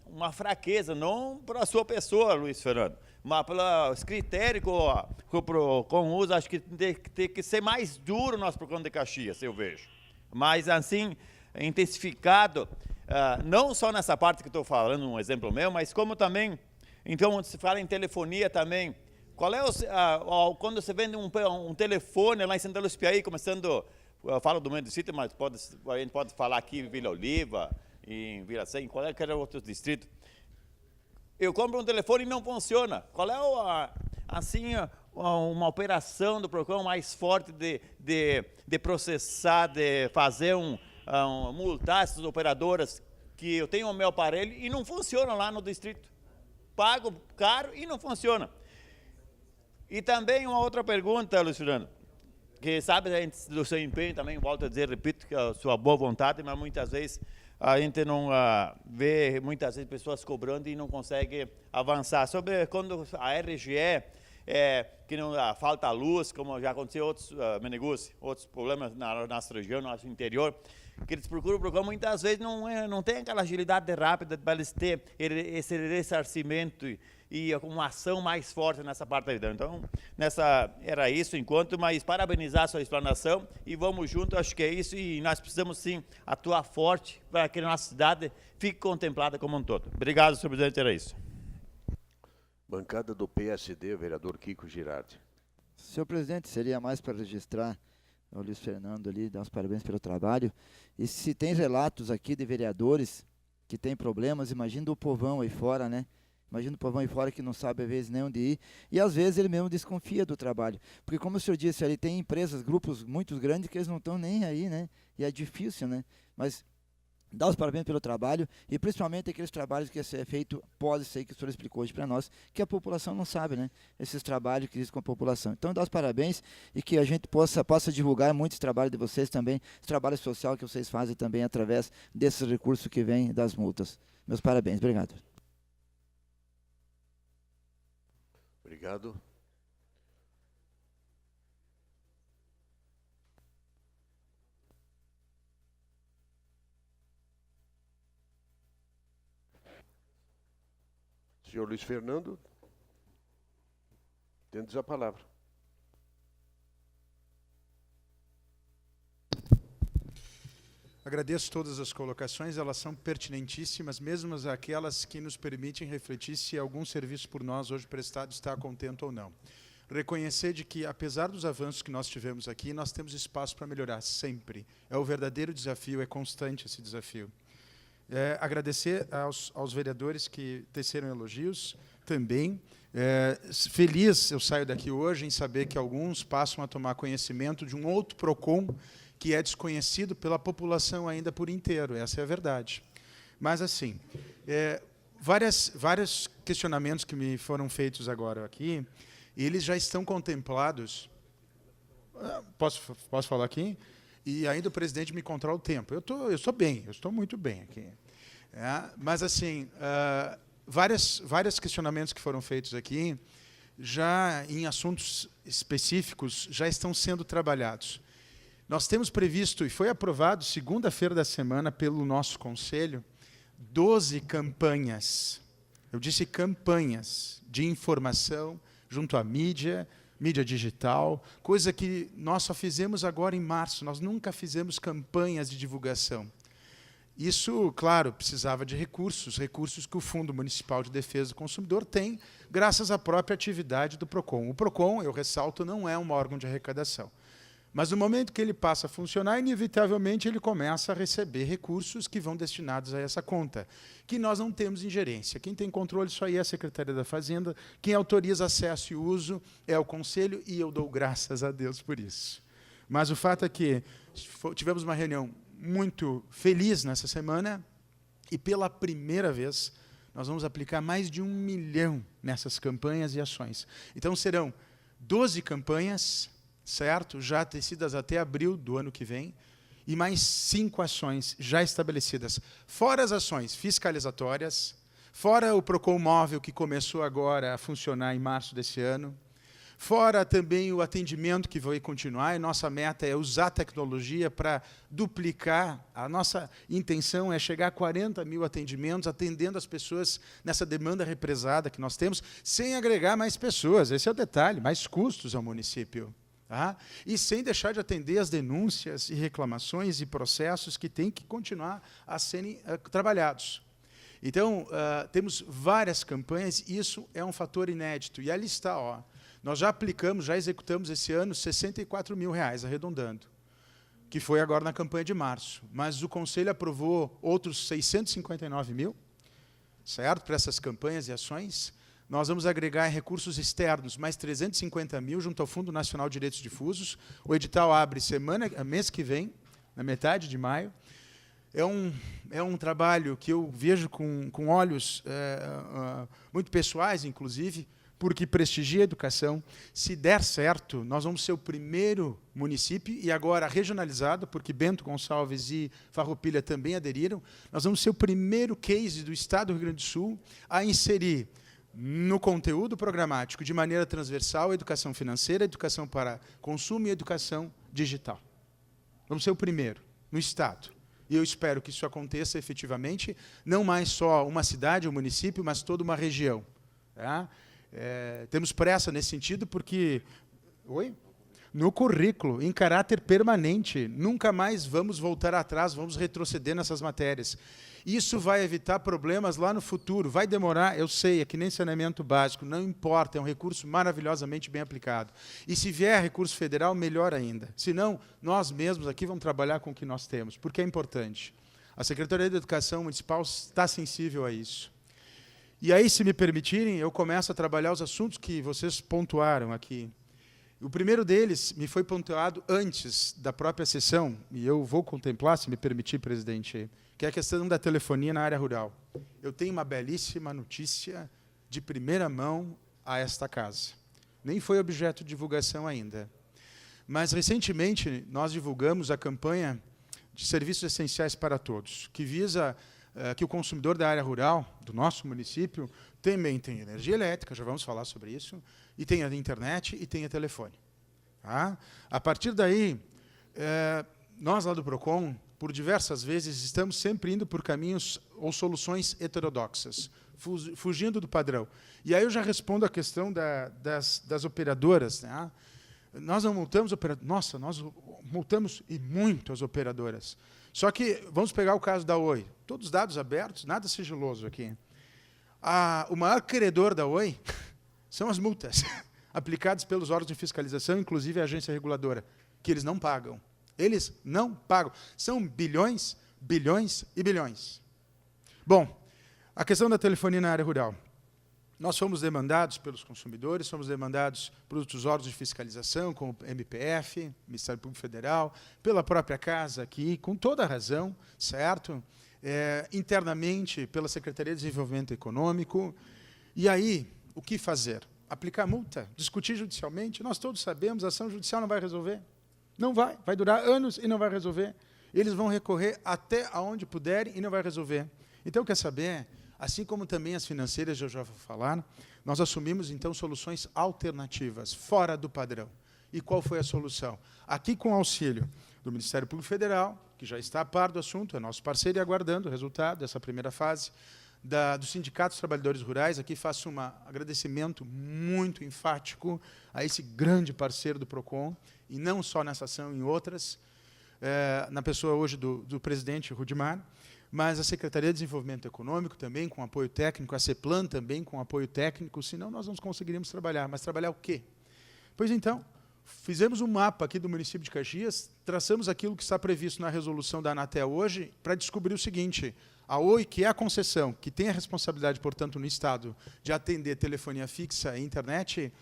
Speaker 9: uma fraqueza, não para a sua pessoa, Luiz Fernando, mas pelos critérios que o PROCON usa, acho que tem que ser mais duro o nosso PROCON de Caxias, eu vejo. Mas assim, intensificado, não só nessa parte que estou falando, um exemplo meu, mas como também, então, quando se fala em telefonia também, qual é quando você vende um telefone lá em Santa Luz Piaí, começando, eu falo do meu distrito, mas a gente pode falar aqui em Vila Oliva, em Vila Sem, qualquer outro distrito, eu compro um telefone e não funciona. Qual é assim, uma operação do PROCON mais forte de processar, de fazer multar essas operadoras que eu tenho o meu aparelho e não funciona lá no distrito. Pago caro e não funciona. E também uma outra pergunta, Luiz Fernando, que sabe do seu empenho também, volto a dizer, repito, que a sua boa vontade, mas muitas vezes a gente não vê, muitas vezes, pessoas cobrando e não consegue avançar. Sobre quando a RGE que não falta luz, como já aconteceu outros, Meneguzzi, outros problemas na nossa região, no nosso interior, que eles procuram o PROCON, muitas vezes não tem aquela agilidade rápida para eles ter esse ressarcimento e uma ação mais forte nessa parte da vida. Então, era isso enquanto, mas parabenizar a sua explanação e vamos juntos, acho que é isso, e nós precisamos sim atuar forte para que a nossa cidade fique contemplada como um todo. Obrigado, senhor presidente, era isso.
Speaker 2: Bancada do PSD, vereador Kiko Girardi.
Speaker 10: Senhor presidente, seria mais para registrar o Luiz Fernando ali, dar os parabéns pelo trabalho. E se tem relatos aqui de vereadores que têm problemas, imagina o povão aí fora, né? Imagina o povão aí fora que não sabe, às vezes, nem onde ir. E, às vezes, ele mesmo desconfia do trabalho. Porque, como o senhor disse, ali tem empresas, grupos muito grandes que eles não estão nem aí, né? E é difícil, né? Mas dar os parabéns pelo trabalho e, principalmente, aqueles trabalhos que é feito, pode ser que o senhor explicou hoje para nós, que a população não sabe, né? Esses trabalhos que existem com a população. Então, dar os parabéns e que a gente possa divulgar muitos trabalhos de vocês também, esse trabalho social que vocês fazem também através desses recursos que vêm das multas. Meus parabéns. Obrigado.
Speaker 2: Obrigado. Senhor Luiz Fernando, tendes a palavra.
Speaker 1: Agradeço todas as colocações, elas são pertinentíssimas, mesmo aquelas que nos permitem refletir se algum serviço por nós hoje prestado está contento ou não. Reconhecer de que, apesar dos avanços que nós tivemos aqui, nós temos espaço para melhorar, sempre. É o verdadeiro desafio, é constante esse desafio. Agradecer aos vereadores que teceram elogios também. Feliz eu saio daqui hoje em saber que alguns passam a tomar conhecimento de um outro PROCON que é desconhecido pela população ainda por inteiro, essa é a verdade. Mas, assim, vários questionamentos que me foram feitos agora aqui, eles já estão contemplados... Posso falar aqui? E ainda o presidente me controla o tempo. Eu estou bem, eu estou muito bem aqui. Mas, assim, vários questionamentos que foram feitos aqui, já em assuntos específicos, já estão sendo trabalhados. Nós temos previsto, e foi aprovado segunda-feira da semana pelo nosso conselho, 12 campanhas. Eu disse campanhas de informação junto à mídia digital, coisa que nós só fizemos agora em março. Nós nunca fizemos campanhas de divulgação. Isso, claro, precisava de recursos que o Fundo Municipal de Defesa do Consumidor tem, graças à própria atividade do PROCON. O PROCON, eu ressalto, não é um órgão de arrecadação. Mas no momento que ele passa a funcionar, inevitavelmente ele começa a receber recursos que vão destinados a essa conta, que nós não temos ingerência. Quem tem controle disso aí é a Secretaria da Fazenda, quem autoriza acesso e uso é o Conselho, e eu dou graças a Deus por isso. Mas o fato é que tivemos uma reunião muito feliz nessa semana, e pela primeira vez nós vamos aplicar mais de 1 milhão nessas campanhas e ações. Então serão 12 campanhas, certo? Já tecidas até abril do ano que vem, e mais 5 ações já estabelecidas. Fora as ações fiscalizatórias, fora o PROCON móvel que começou agora a funcionar em março desse ano, fora também o atendimento que vai continuar, e nossa meta é usar a tecnologia para duplicar. A nossa intenção é chegar a 40 mil atendimentos, atendendo as pessoas nessa demanda represada que nós temos, sem agregar mais pessoas. Esse é o detalhe, mais custos ao município. E sem deixar de atender as denúncias e reclamações e processos que têm que continuar a serem trabalhados. Então, temos várias campanhas, e isso é um fator inédito. E ali está, nós já aplicamos, já executamos esse ano R$64 mil, arredondando, que foi agora na campanha de março. Mas o Conselho aprovou outros 659 mil, certo, para essas campanhas e ações. Nós vamos agregar recursos externos, mais 350 mil, junto ao Fundo Nacional de Direitos Difusos. O edital abre mês que vem, na metade de maio. É um trabalho que eu vejo com olhos muito pessoais, inclusive, porque prestigia a educação. Se der certo, nós vamos ser o primeiro município, e agora regionalizado, porque Bento Gonçalves e Farroupilha também aderiram, nós vamos ser o primeiro case do Estado do Rio Grande do Sul a inserir no conteúdo programático, de maneira transversal, educação financeira, educação para consumo e educação digital. Vamos ser o primeiro, no Estado. E eu espero que isso aconteça efetivamente, não mais só uma cidade, um município, mas toda uma região. Tá? Temos pressa nesse sentido, porque... Oi? No currículo, em caráter permanente, nunca mais vamos voltar atrás, vamos retroceder nessas matérias. Isso vai evitar problemas lá no futuro. Vai demorar, eu sei, é que nem saneamento básico, não importa, é um recurso maravilhosamente bem aplicado. E se vier recurso federal, melhor ainda. Se não, nós mesmos aqui vamos trabalhar com o que nós temos, porque é importante. A Secretaria de Educação Municipal está sensível a isso. E aí, se me permitirem, eu começo a trabalhar os assuntos que vocês pontuaram aqui. O primeiro deles me foi pontuado antes da própria sessão, e eu vou contemplar, se me permitir, presidente, que é a questão da telefonia na área rural. Eu tenho uma belíssima notícia de primeira mão a esta casa. Nem foi objeto de divulgação ainda. Mas, recentemente, nós divulgamos a campanha de serviços essenciais para todos, que visa que o consumidor da área rural, do nosso município, também tem energia elétrica, já vamos falar sobre isso, e tem a internet e tem a telefone. Tá? A partir daí, nós lá do PROCON, por diversas vezes, estamos sempre indo por caminhos ou soluções heterodoxas, fugindo do padrão. E aí eu já respondo a questão das operadoras. Né? Nós não multamos operadoras. Nossa, nós multamos e muito as operadoras. Só que, vamos pegar o caso da Oi. Todos os dados abertos, nada sigiloso aqui. O maior credor da Oi são as multas aplicadas pelos órgãos de fiscalização, inclusive a agência reguladora, que eles não pagam. Eles não pagam. São bilhões, bilhões e bilhões. Bom, a questão da telefonia na área rural. Nós fomos demandados pelos consumidores, fomos demandados por outros órgãos de fiscalização, como o MPF, Ministério Público Federal, pela própria casa aqui, com toda a razão, certo? Internamente, pela Secretaria de Desenvolvimento Econômico. E aí, o que fazer? Aplicar multa? Discutir judicialmente? Nós todos sabemos, a ação judicial não vai resolver. Não vai. Vai durar anos e não vai resolver. Eles vão recorrer até aonde puderem e não vai resolver. Então, quer saber? Assim como também as financeiras, eu já vou falar, nós assumimos, então, soluções alternativas, fora do padrão. E qual foi a solução? Aqui, com auxílio do Ministério Público Federal, que já está a par do assunto, é nosso parceiro e aguardando o resultado dessa primeira fase, do Sindicato dos Trabalhadores Rurais, aqui faço um agradecimento muito enfático a esse grande parceiro do PROCON, e não só nessa ação, em outras, na pessoa hoje do presidente Rudimar, mas a Secretaria de Desenvolvimento Econômico também, com apoio técnico, a CEPLAN também com apoio técnico, senão nós não conseguiríamos trabalhar. Mas trabalhar o quê? Pois então, fizemos um mapa aqui do município de Caxias, traçamos aquilo que está previsto na resolução da Anatel hoje, para descobrir o seguinte: a Oi, que é a concessão, que tem a responsabilidade, portanto, no Estado, de atender telefonia fixa e internet,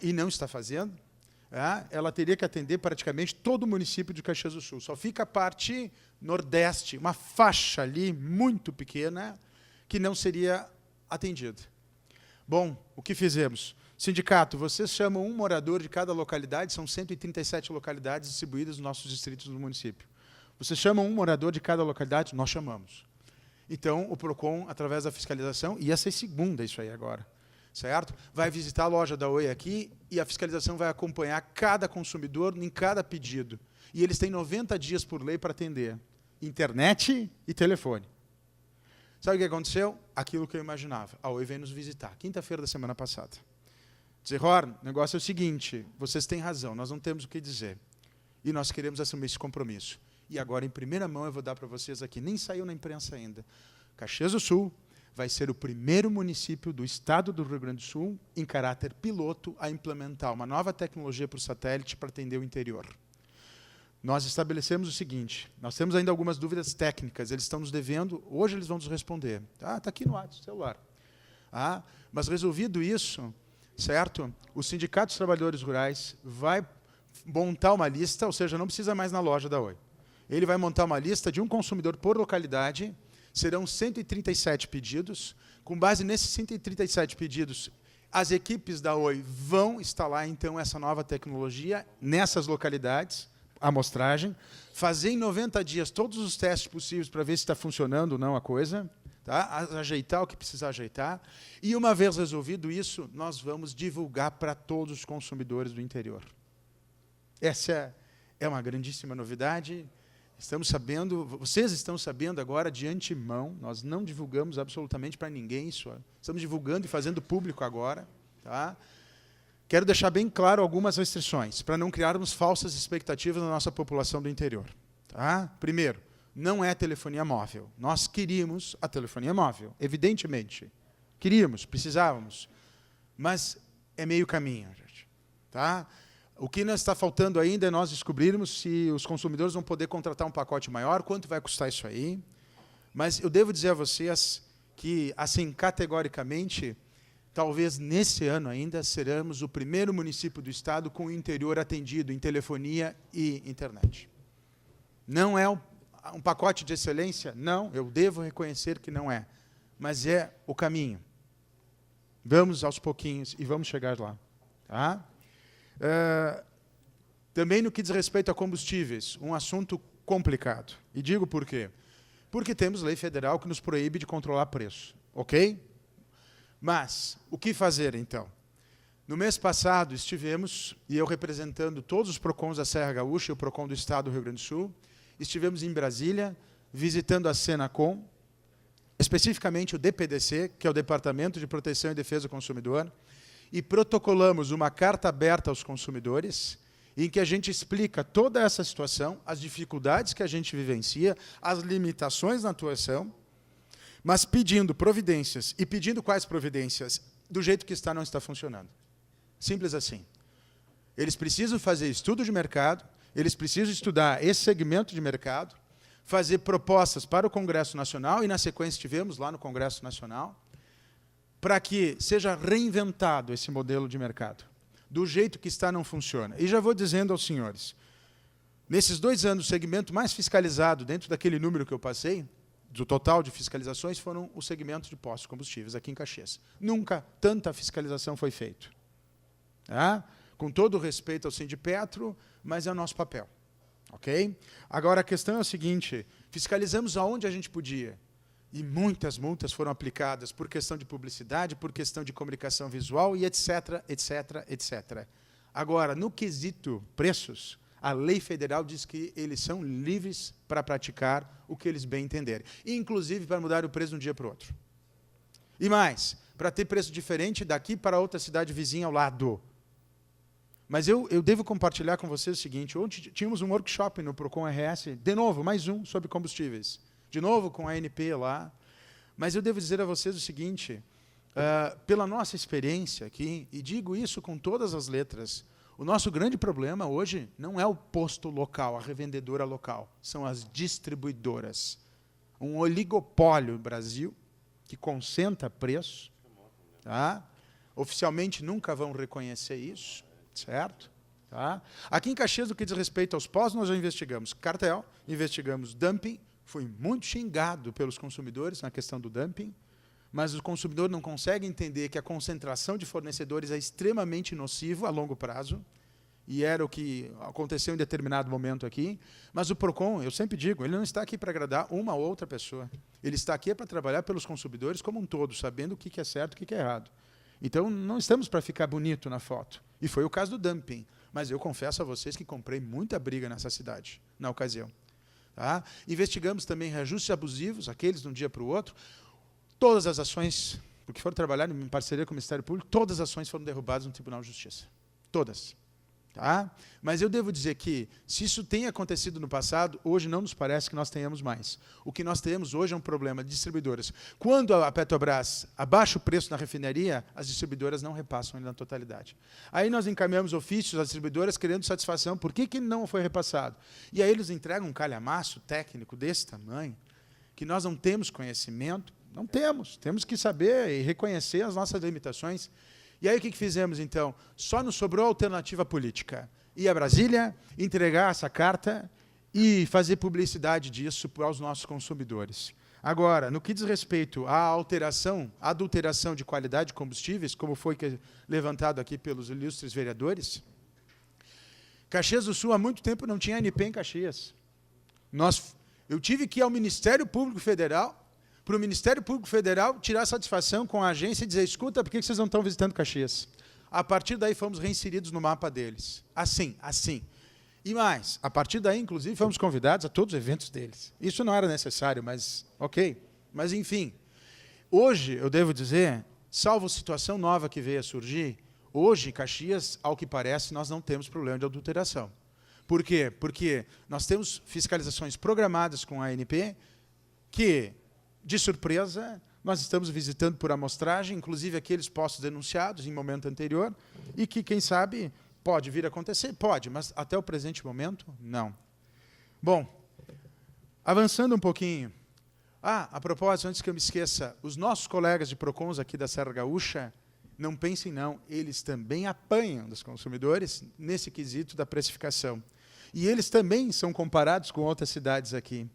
Speaker 1: e não está fazendo, ela teria que atender praticamente todo o município de Caxias do Sul. Só fica a parte nordeste, uma faixa ali muito pequena, que não seria atendida. Bom, o que fizemos? Sindicato, vocês chamam um morador de cada localidade, são 137 localidades distribuídas nos nossos distritos do município. Vocês chamam um morador de cada localidade? Nós chamamos. Então, o PROCON, através da fiscalização, ia ser segunda isso aí agora, certo? Vai visitar a loja da Oi aqui e a fiscalização vai acompanhar cada consumidor em cada pedido. E eles têm 90 dias por lei para atender internet e telefone. Sabe o que aconteceu? Aquilo que eu imaginava. A Oi veio nos visitar, quinta-feira da semana passada. Dizer, Horn, o negócio é o seguinte, vocês têm razão, nós não temos o que dizer. E nós queremos assumir esse compromisso. E agora, em primeira mão, eu vou dar para vocês aqui, nem saiu na imprensa ainda. Caxias do Sul vai ser o primeiro município do estado do Rio Grande do Sul, em caráter piloto, a implementar uma nova tecnologia por satélite para atender o interior. Nós estabelecemos o seguinte, nós temos ainda algumas dúvidas técnicas, eles estão nos devendo, hoje eles vão nos responder. Está aqui no celular. Mas resolvido isso, certo? O Sindicato dos Trabalhadores Rurais vai montar uma lista, ou seja, não precisa mais na loja da Oi. Ele vai montar uma lista de um consumidor por localidade, serão 137 pedidos. Com base nesses 137 pedidos, as equipes da Oi vão instalar, então, essa nova tecnologia nessas localidades, a amostragem, fazer em 90 dias todos os testes possíveis para ver se está funcionando ou não a coisa, tá? Ajeitar o que precisar ajeitar, e uma vez resolvido isso, nós vamos divulgar para todos os consumidores do interior. Essa é uma grandíssima novidade. Estamos sabendo, vocês estão sabendo agora de antemão, nós não divulgamos absolutamente para ninguém isso, estamos divulgando e fazendo público agora. Tá? Quero deixar bem claro algumas restrições, para não criarmos falsas expectativas na nossa população do interior. Tá? Primeiro, não é telefonia móvel. Nós queríamos a telefonia móvel, evidentemente. Queríamos, precisávamos. Mas é meio caminho, gente. Tá? O que nos está faltando ainda é nós descobrirmos se os consumidores vão poder contratar um pacote maior, quanto vai custar isso aí. Mas eu devo dizer a vocês que, assim, categoricamente, talvez nesse ano ainda seremos o primeiro município do estado com o interior atendido em telefonia e internet. Não é um pacote de excelência? Não, eu devo reconhecer que não é. Mas é o caminho. Vamos aos pouquinhos e vamos chegar lá. Tá? Também no que diz respeito a combustíveis, um assunto complicado. E digo por quê? Porque temos lei federal que nos proíbe de controlar preço. Ok? Mas, o que fazer, então? No mês passado, estivemos, e eu representando todos os PROCONs da Serra Gaúcha e o PROCON do Estado do Rio Grande do Sul, estivemos em Brasília, visitando a Senacom, especificamente o DPDC, que é o Departamento de Proteção e Defesa do Consumidor, e protocolamos uma carta aberta aos consumidores, em que a gente explica toda essa situação, as dificuldades que a gente vivencia, as limitações na atuação, mas pedindo providências. E pedindo quais providências? Do jeito que está, não está funcionando. Simples assim. Eles precisam fazer estudo de mercado, eles precisam estudar esse segmento de mercado, fazer propostas para o Congresso Nacional, e na sequência tivemos lá no Congresso Nacional, para que seja reinventado esse modelo de mercado. Do jeito que está, não funciona. E já vou dizendo aos senhores, nesses 2 anos, o segmento mais fiscalizado, dentro daquele número que eu passei, do total de fiscalizações, foram os segmentos de postos de combustíveis, aqui em Caxias. Nunca tanta fiscalização foi feita. Tá? Com todo o respeito ao Sindipetro, mas é o nosso papel. Ok? Agora, a questão é a seguinte, fiscalizamos aonde a gente podia, e muitas multas foram aplicadas por questão de publicidade, por questão de comunicação visual, e etc, etc, etc. Agora, no quesito preços, a lei federal diz que eles são livres para praticar o que eles bem entenderem, inclusive para mudar o preço de um dia para o outro. E mais, para ter preço diferente daqui para outra cidade vizinha ao lado. Mas eu devo compartilhar com vocês o seguinte, ontem tínhamos um workshop no PROCON RS, de novo, mais um, sobre combustíveis. De novo com a ANP lá. Mas eu devo dizer a vocês o seguinte, pela nossa experiência aqui, e digo isso com todas as letras, o nosso grande problema hoje não é o posto local, a revendedora local, são as distribuidoras. Um oligopólio no Brasil, que concentra preço. Tá? Oficialmente nunca vão reconhecer isso, certo? Tá? Aqui em Caxias, no que diz respeito aos postos, nós já investigamos cartel, investigamos dumping, fui muito xingado pelos consumidores na questão do dumping, mas o consumidor não consegue entender que a concentração de fornecedores é extremamente nociva a longo prazo, e era o que aconteceu em determinado momento aqui, mas o PROCON, eu sempre digo, ele não está aqui para agradar uma ou outra pessoa, ele está aqui para trabalhar pelos consumidores como um todo, sabendo o que é certo e o que é errado. Então, não estamos para ficar bonito na foto, e foi o caso do dumping, mas eu confesso a vocês que comprei muita briga nessa cidade, na ocasião. Tá? Investigamos também reajustes abusivos, aqueles de um dia para o outro. Todas as ações, porque foram trabalhar em parceria com o Ministério Público, todas as ações foram derrubadas no Tribunal de Justiça. Todas. Tá? Mas eu devo dizer que, se isso tem acontecido no passado, hoje não nos parece que nós tenhamos mais. O que nós temos hoje é um problema de distribuidoras. Quando a Petrobras abaixa o preço na refinaria, as distribuidoras não repassam ele na totalidade. Aí nós encaminhamos ofícios às distribuidoras querendo satisfação. Por que não foi repassado? E aí eles entregam um calhamaço técnico desse tamanho, que nós não temos conhecimento. Não temos. Temos que saber e reconhecer as nossas limitações. E aí o que fizemos, então? Só nos sobrou a alternativa política. Ir a Brasília, entregar essa carta e fazer publicidade disso para os nossos consumidores. Agora, no que diz respeito à adulteração de qualidade de combustíveis, como foi levantado aqui pelos ilustres vereadores, Caxias do Sul há muito tempo não tinha ANP em Caxias. Eu tive que ir ao Ministério Público Federal para o Ministério Público Federal tirar satisfação com a agência e dizer, escuta, por que vocês não estão visitando Caxias? A partir daí, fomos reinseridos no mapa deles. Assim. E mais, a partir daí, inclusive, fomos convidados a todos os eventos deles. Isso não era necessário, mas ok. Mas, enfim, hoje, eu devo dizer, salvo situação nova que veio a surgir, hoje, Caxias, ao que parece, nós não temos problema de adulteração. Por quê? Porque nós temos fiscalizações programadas com a ANP, que, de surpresa, nós estamos visitando por amostragem, inclusive aqueles postos denunciados em momento anterior, e que, quem sabe, pode vir a acontecer? Pode, mas até o presente momento, não. Bom, avançando um pouquinho. A propósito, antes que eu me esqueça, os nossos colegas de PROCONs aqui da Serra Gaúcha, não pensem não, eles também apanham dos consumidores nesse quesito da precificação. E eles também são comparados com outras cidades aqui.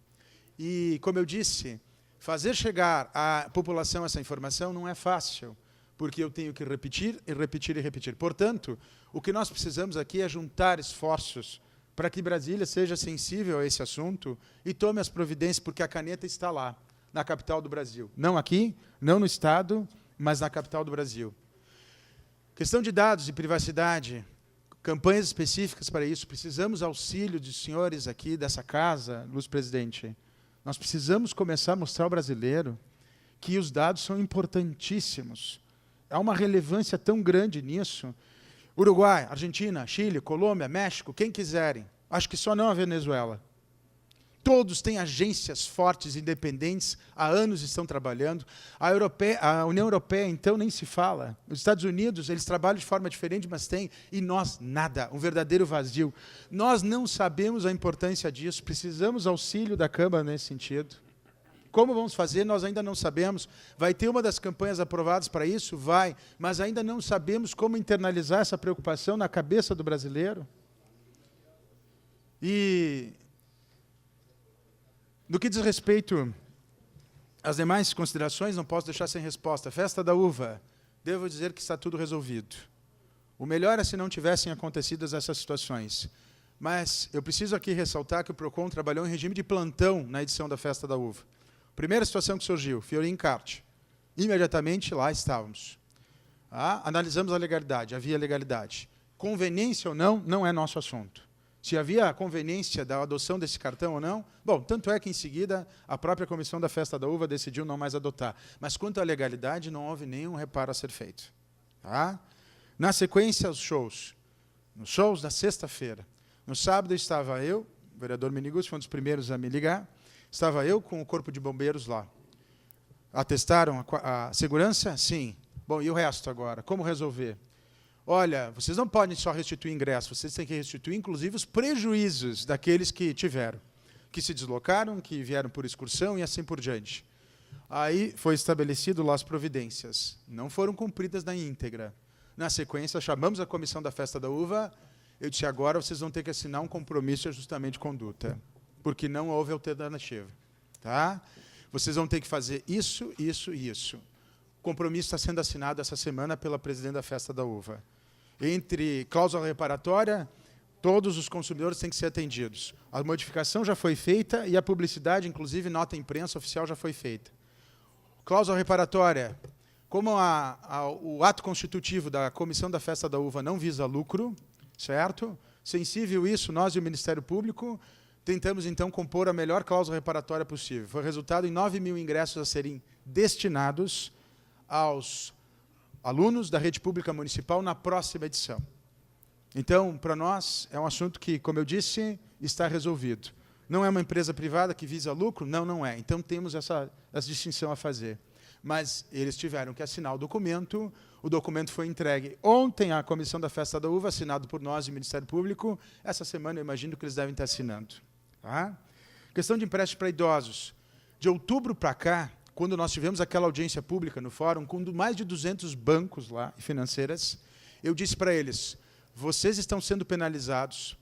Speaker 1: E, como eu disse, fazer chegar à população essa informação não é fácil, porque eu tenho que repetir e repetir e repetir. Portanto, o que nós precisamos aqui é juntar esforços para que Brasília seja sensível a esse assunto e tome as providências, porque a caneta está lá, na capital do Brasil. Não aqui, não no Estado, mas na capital do Brasil. Questão de dados e privacidade, campanhas específicas para isso. Precisamos auxílio dos senhores aqui dessa casa, Luz Presidente. Nós precisamos começar a mostrar ao brasileiro que os dados são importantíssimos. Há uma relevância tão grande nisso. Uruguai, Argentina, Chile, Colômbia, México, quem quiserem. Acho que só não a Venezuela. Todos têm agências fortes, independentes, há anos estão trabalhando. A União Europeia, então, nem se fala. Os Estados Unidos, eles trabalham de forma diferente, mas têm. E nós, nada, um verdadeiro vazio. Nós não sabemos a importância disso, precisamos auxílio da Câmara nesse sentido. Como vamos fazer? Nós ainda não sabemos. Vai ter uma das campanhas aprovadas para isso? Vai, mas ainda não sabemos como internalizar essa preocupação na cabeça do brasileiro. E, no que diz respeito às demais considerações, não posso deixar sem resposta. Festa da Uva, devo dizer que está tudo resolvido. O melhor é se não tivessem acontecido essas situações. Mas eu preciso aqui ressaltar que o PROCON trabalhou em regime de plantão na edição da Festa da Uva. Primeira situação que surgiu, Fiorim Kart. Imediatamente lá estávamos. Analisamos a legalidade, havia legalidade. Conveniência ou não, não é nosso assunto. Se havia conveniência da adoção desse cartão ou não, bom, tanto é que em seguida a própria comissão da Festa da Uva decidiu não mais adotar. Mas quanto à legalidade, não houve nenhum reparo a ser feito. Na sequência, os shows. Nos shows da sexta-feira. No sábado estava eu, o vereador Meneguzzi foi um dos primeiros a me ligar, estava eu com o Corpo de Bombeiros lá. Atestaram a segurança? Sim. Bom, e o resto agora? Como resolver? Olha, vocês não podem só restituir ingresso, vocês têm que restituir, inclusive, os prejuízos daqueles que tiveram, que se deslocaram, que vieram por excursão e assim por diante. Aí foi estabelecido lá as providências. Não foram cumpridas na íntegra. Na sequência, chamamos a comissão da Festa da Uva. Eu disse, agora vocês vão ter que assinar um compromisso de ajustamento de conduta, porque não houve alternativa. Tá? Vocês vão ter que fazer isso, isso e isso. O compromisso está sendo assinado essa semana pela presidente da Festa da Uva. Entre cláusula reparatória, todos os consumidores têm que ser atendidos. A modificação já foi feita e a publicidade, inclusive nota imprensa oficial, já foi feita. Cláusula reparatória, como o ato constitutivo da Comissão da Festa da Uva não visa lucro, certo? Sensível isso, nós e o Ministério Público tentamos, então, compor a melhor cláusula reparatória possível. Foi resultado em 9.000 ingressos a serem destinados aos alunos da rede pública municipal na próxima edição. Então, para nós, é um assunto que, como eu disse, está resolvido. Não é uma empresa privada que visa lucro? Não, não é. Então, temos essa distinção a fazer. Mas eles tiveram que assinar o documento foi entregue ontem à Comissão da Festa da Uva, assinado por nós e o Ministério Público. Essa semana, eu imagino que eles devem estar assinando. Tá? Questão de empréstimo para idosos. De outubro para cá, quando nós tivemos aquela audiência pública no fórum, com mais de 200 bancos lá, financeiras, eu disse para eles, vocês estão sendo penalizados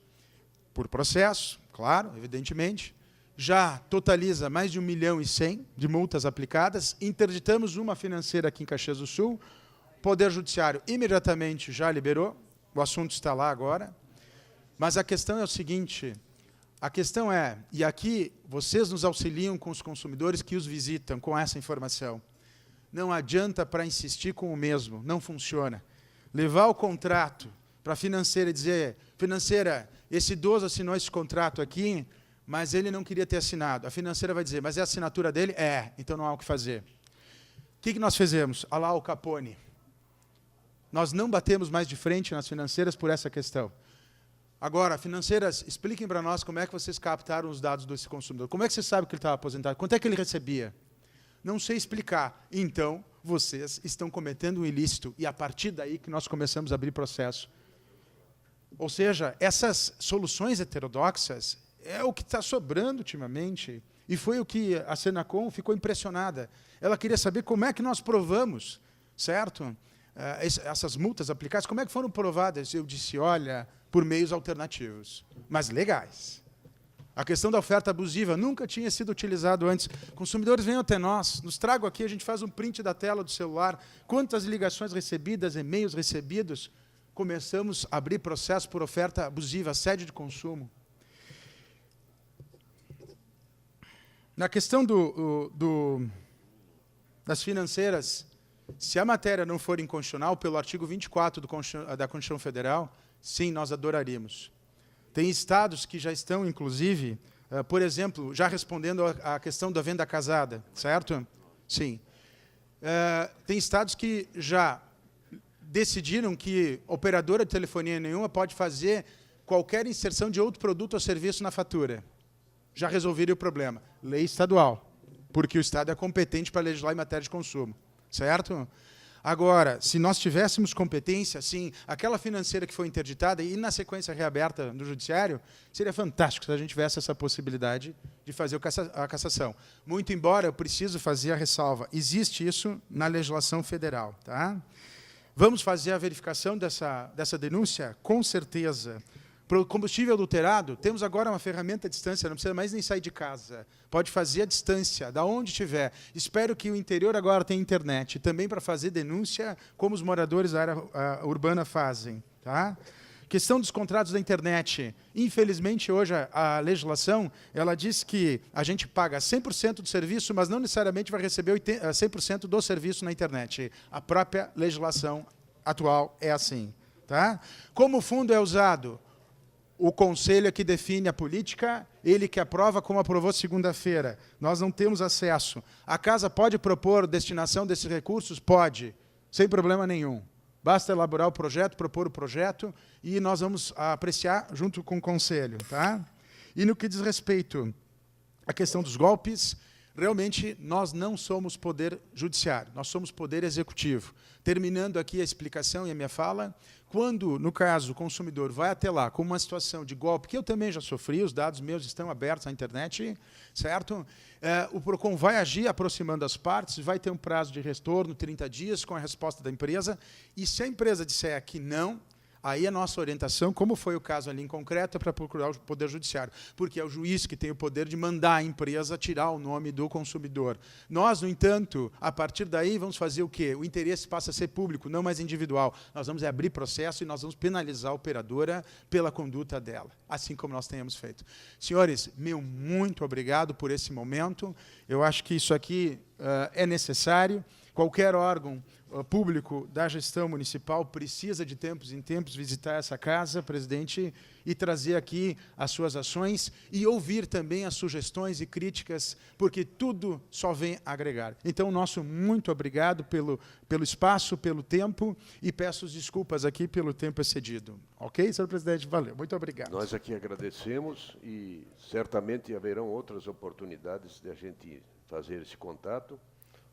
Speaker 1: por processo, claro, evidentemente, já totaliza mais de 1.100.000 de multas aplicadas, interditamos uma financeira aqui em Caxias do Sul, o Poder Judiciário imediatamente já liberou, o assunto está lá agora, mas a questão é o seguinte, A questão é, e aqui vocês nos auxiliam com os consumidores que os visitam com essa informação. Não adianta para insistir com o mesmo, não funciona. Levar o contrato para a financeira e dizer, financeira, esse idoso assinou esse contrato aqui, mas ele não queria ter assinado. A financeira vai dizer, mas é a assinatura dele? É, então não há o que fazer. O que nós fizemos? Olha lá o Capone. Nós não batemos mais de frente nas financeiras por essa questão. Agora, financeiras, expliquem para nós como é que vocês captaram os dados desse consumidor. Como é que você sabe que ele estava aposentado? Quanto é que ele recebia? Não sei explicar. Então, vocês estão cometendo um ilícito. E a partir daí que nós começamos a abrir processo. Ou seja, essas soluções heterodoxas é o que está sobrando ultimamente. E foi o que a Senacom ficou impressionada. Ela queria saber como é que nós provamos, certo? Essas multas aplicadas, como é que foram provadas? Eu disse, olha, por meios alternativos, mas legais. A questão da oferta abusiva nunca tinha sido utilizado antes. Consumidores venham até nós, nos tragam aqui, a gente faz um print da tela do celular, quantas ligações recebidas, e-mails recebidos, começamos a abrir processo por oferta abusiva, assédio de consumo. Na questão das financeiras, se a matéria não for inconstitucional, pelo artigo 24 da Constituição Federal, sim, nós adoraríamos. Tem estados que já estão, inclusive, por exemplo, já respondendo à questão da venda casada, certo? Sim. Tem estados que já decidiram que operadora de telefonia nenhuma pode fazer qualquer inserção de outro produto ou serviço na fatura. Já resolveram o problema. Lei estadual, porque o Estado é competente para legislar em matéria de consumo. Certo? Agora, se nós tivéssemos competência, sim, aquela financeira que foi interditada e, na sequência, reaberta no judiciário, seria fantástico se a gente tivesse essa possibilidade de fazer a cassação. Muito embora eu preciso fazer a ressalva, existe isso na legislação federal. Tá? Vamos fazer a verificação dessa denúncia? Com certeza. Para o combustível adulterado, temos agora uma ferramenta à distância, não precisa mais nem sair de casa. Pode fazer à distância, da onde estiver. Espero que o interior agora tenha internet, também para fazer denúncia, como os moradores da área urbana fazem. Tá? Questão dos contratos da internet. Infelizmente, hoje, a legislação ela diz que a gente paga 100% do serviço, mas não necessariamente vai receber 100% do serviço na internet. A própria legislação atual é assim. Tá? Como o fundo é usado? O conselho é que define a política, ele que aprova, como aprovou segunda-feira. Nós não temos acesso. A casa pode propor destinação desses recursos? Pode, sem problema nenhum. Basta elaborar o projeto, propor o projeto, e nós vamos apreciar junto com o conselho. Tá? E no que diz respeito à questão dos golpes, realmente nós não somos poder judiciário, nós somos poder executivo. Terminando aqui a explicação e a minha fala, quando, no caso, o consumidor vai até lá com uma situação de golpe, que eu também já sofri, os dados meus estão abertos na internet, certo? O PROCON vai agir aproximando as partes, vai ter um prazo de retorno, 30 dias, com a resposta da empresa, e se a empresa disser que não, aí a nossa orientação, como foi o caso ali em concreto, é para procurar o Poder Judiciário, porque é o juiz que tem o poder de mandar a empresa tirar o nome do consumidor. Nós, no entanto, a partir daí, vamos fazer o quê? O interesse passa a ser público, não mais individual. Nós vamos abrir processo e nós vamos penalizar a operadora pela conduta dela, assim como nós tenhamos feito. Senhores, muito obrigado por esse momento. Eu acho que isso aqui é necessário. Qualquer órgão público da gestão municipal precisa, de tempos em tempos, visitar essa casa, presidente, e trazer aqui as suas ações e ouvir também as sugestões e críticas, porque tudo só vem agregar. Então, nosso muito obrigado pelo espaço, pelo tempo, e peço desculpas aqui pelo tempo excedido. Ok, senhor presidente? Valeu. Muito obrigado.
Speaker 2: Nós aqui agradecemos e certamente haverão outras oportunidades de a gente fazer esse contato.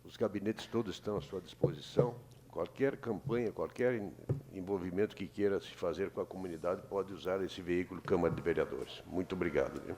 Speaker 2: Os gabinetes todos estão à sua disposição. Qualquer campanha, qualquer envolvimento que queira se fazer com a comunidade pode usar esse veículo Câmara de Vereadores. Muito obrigado. Viu?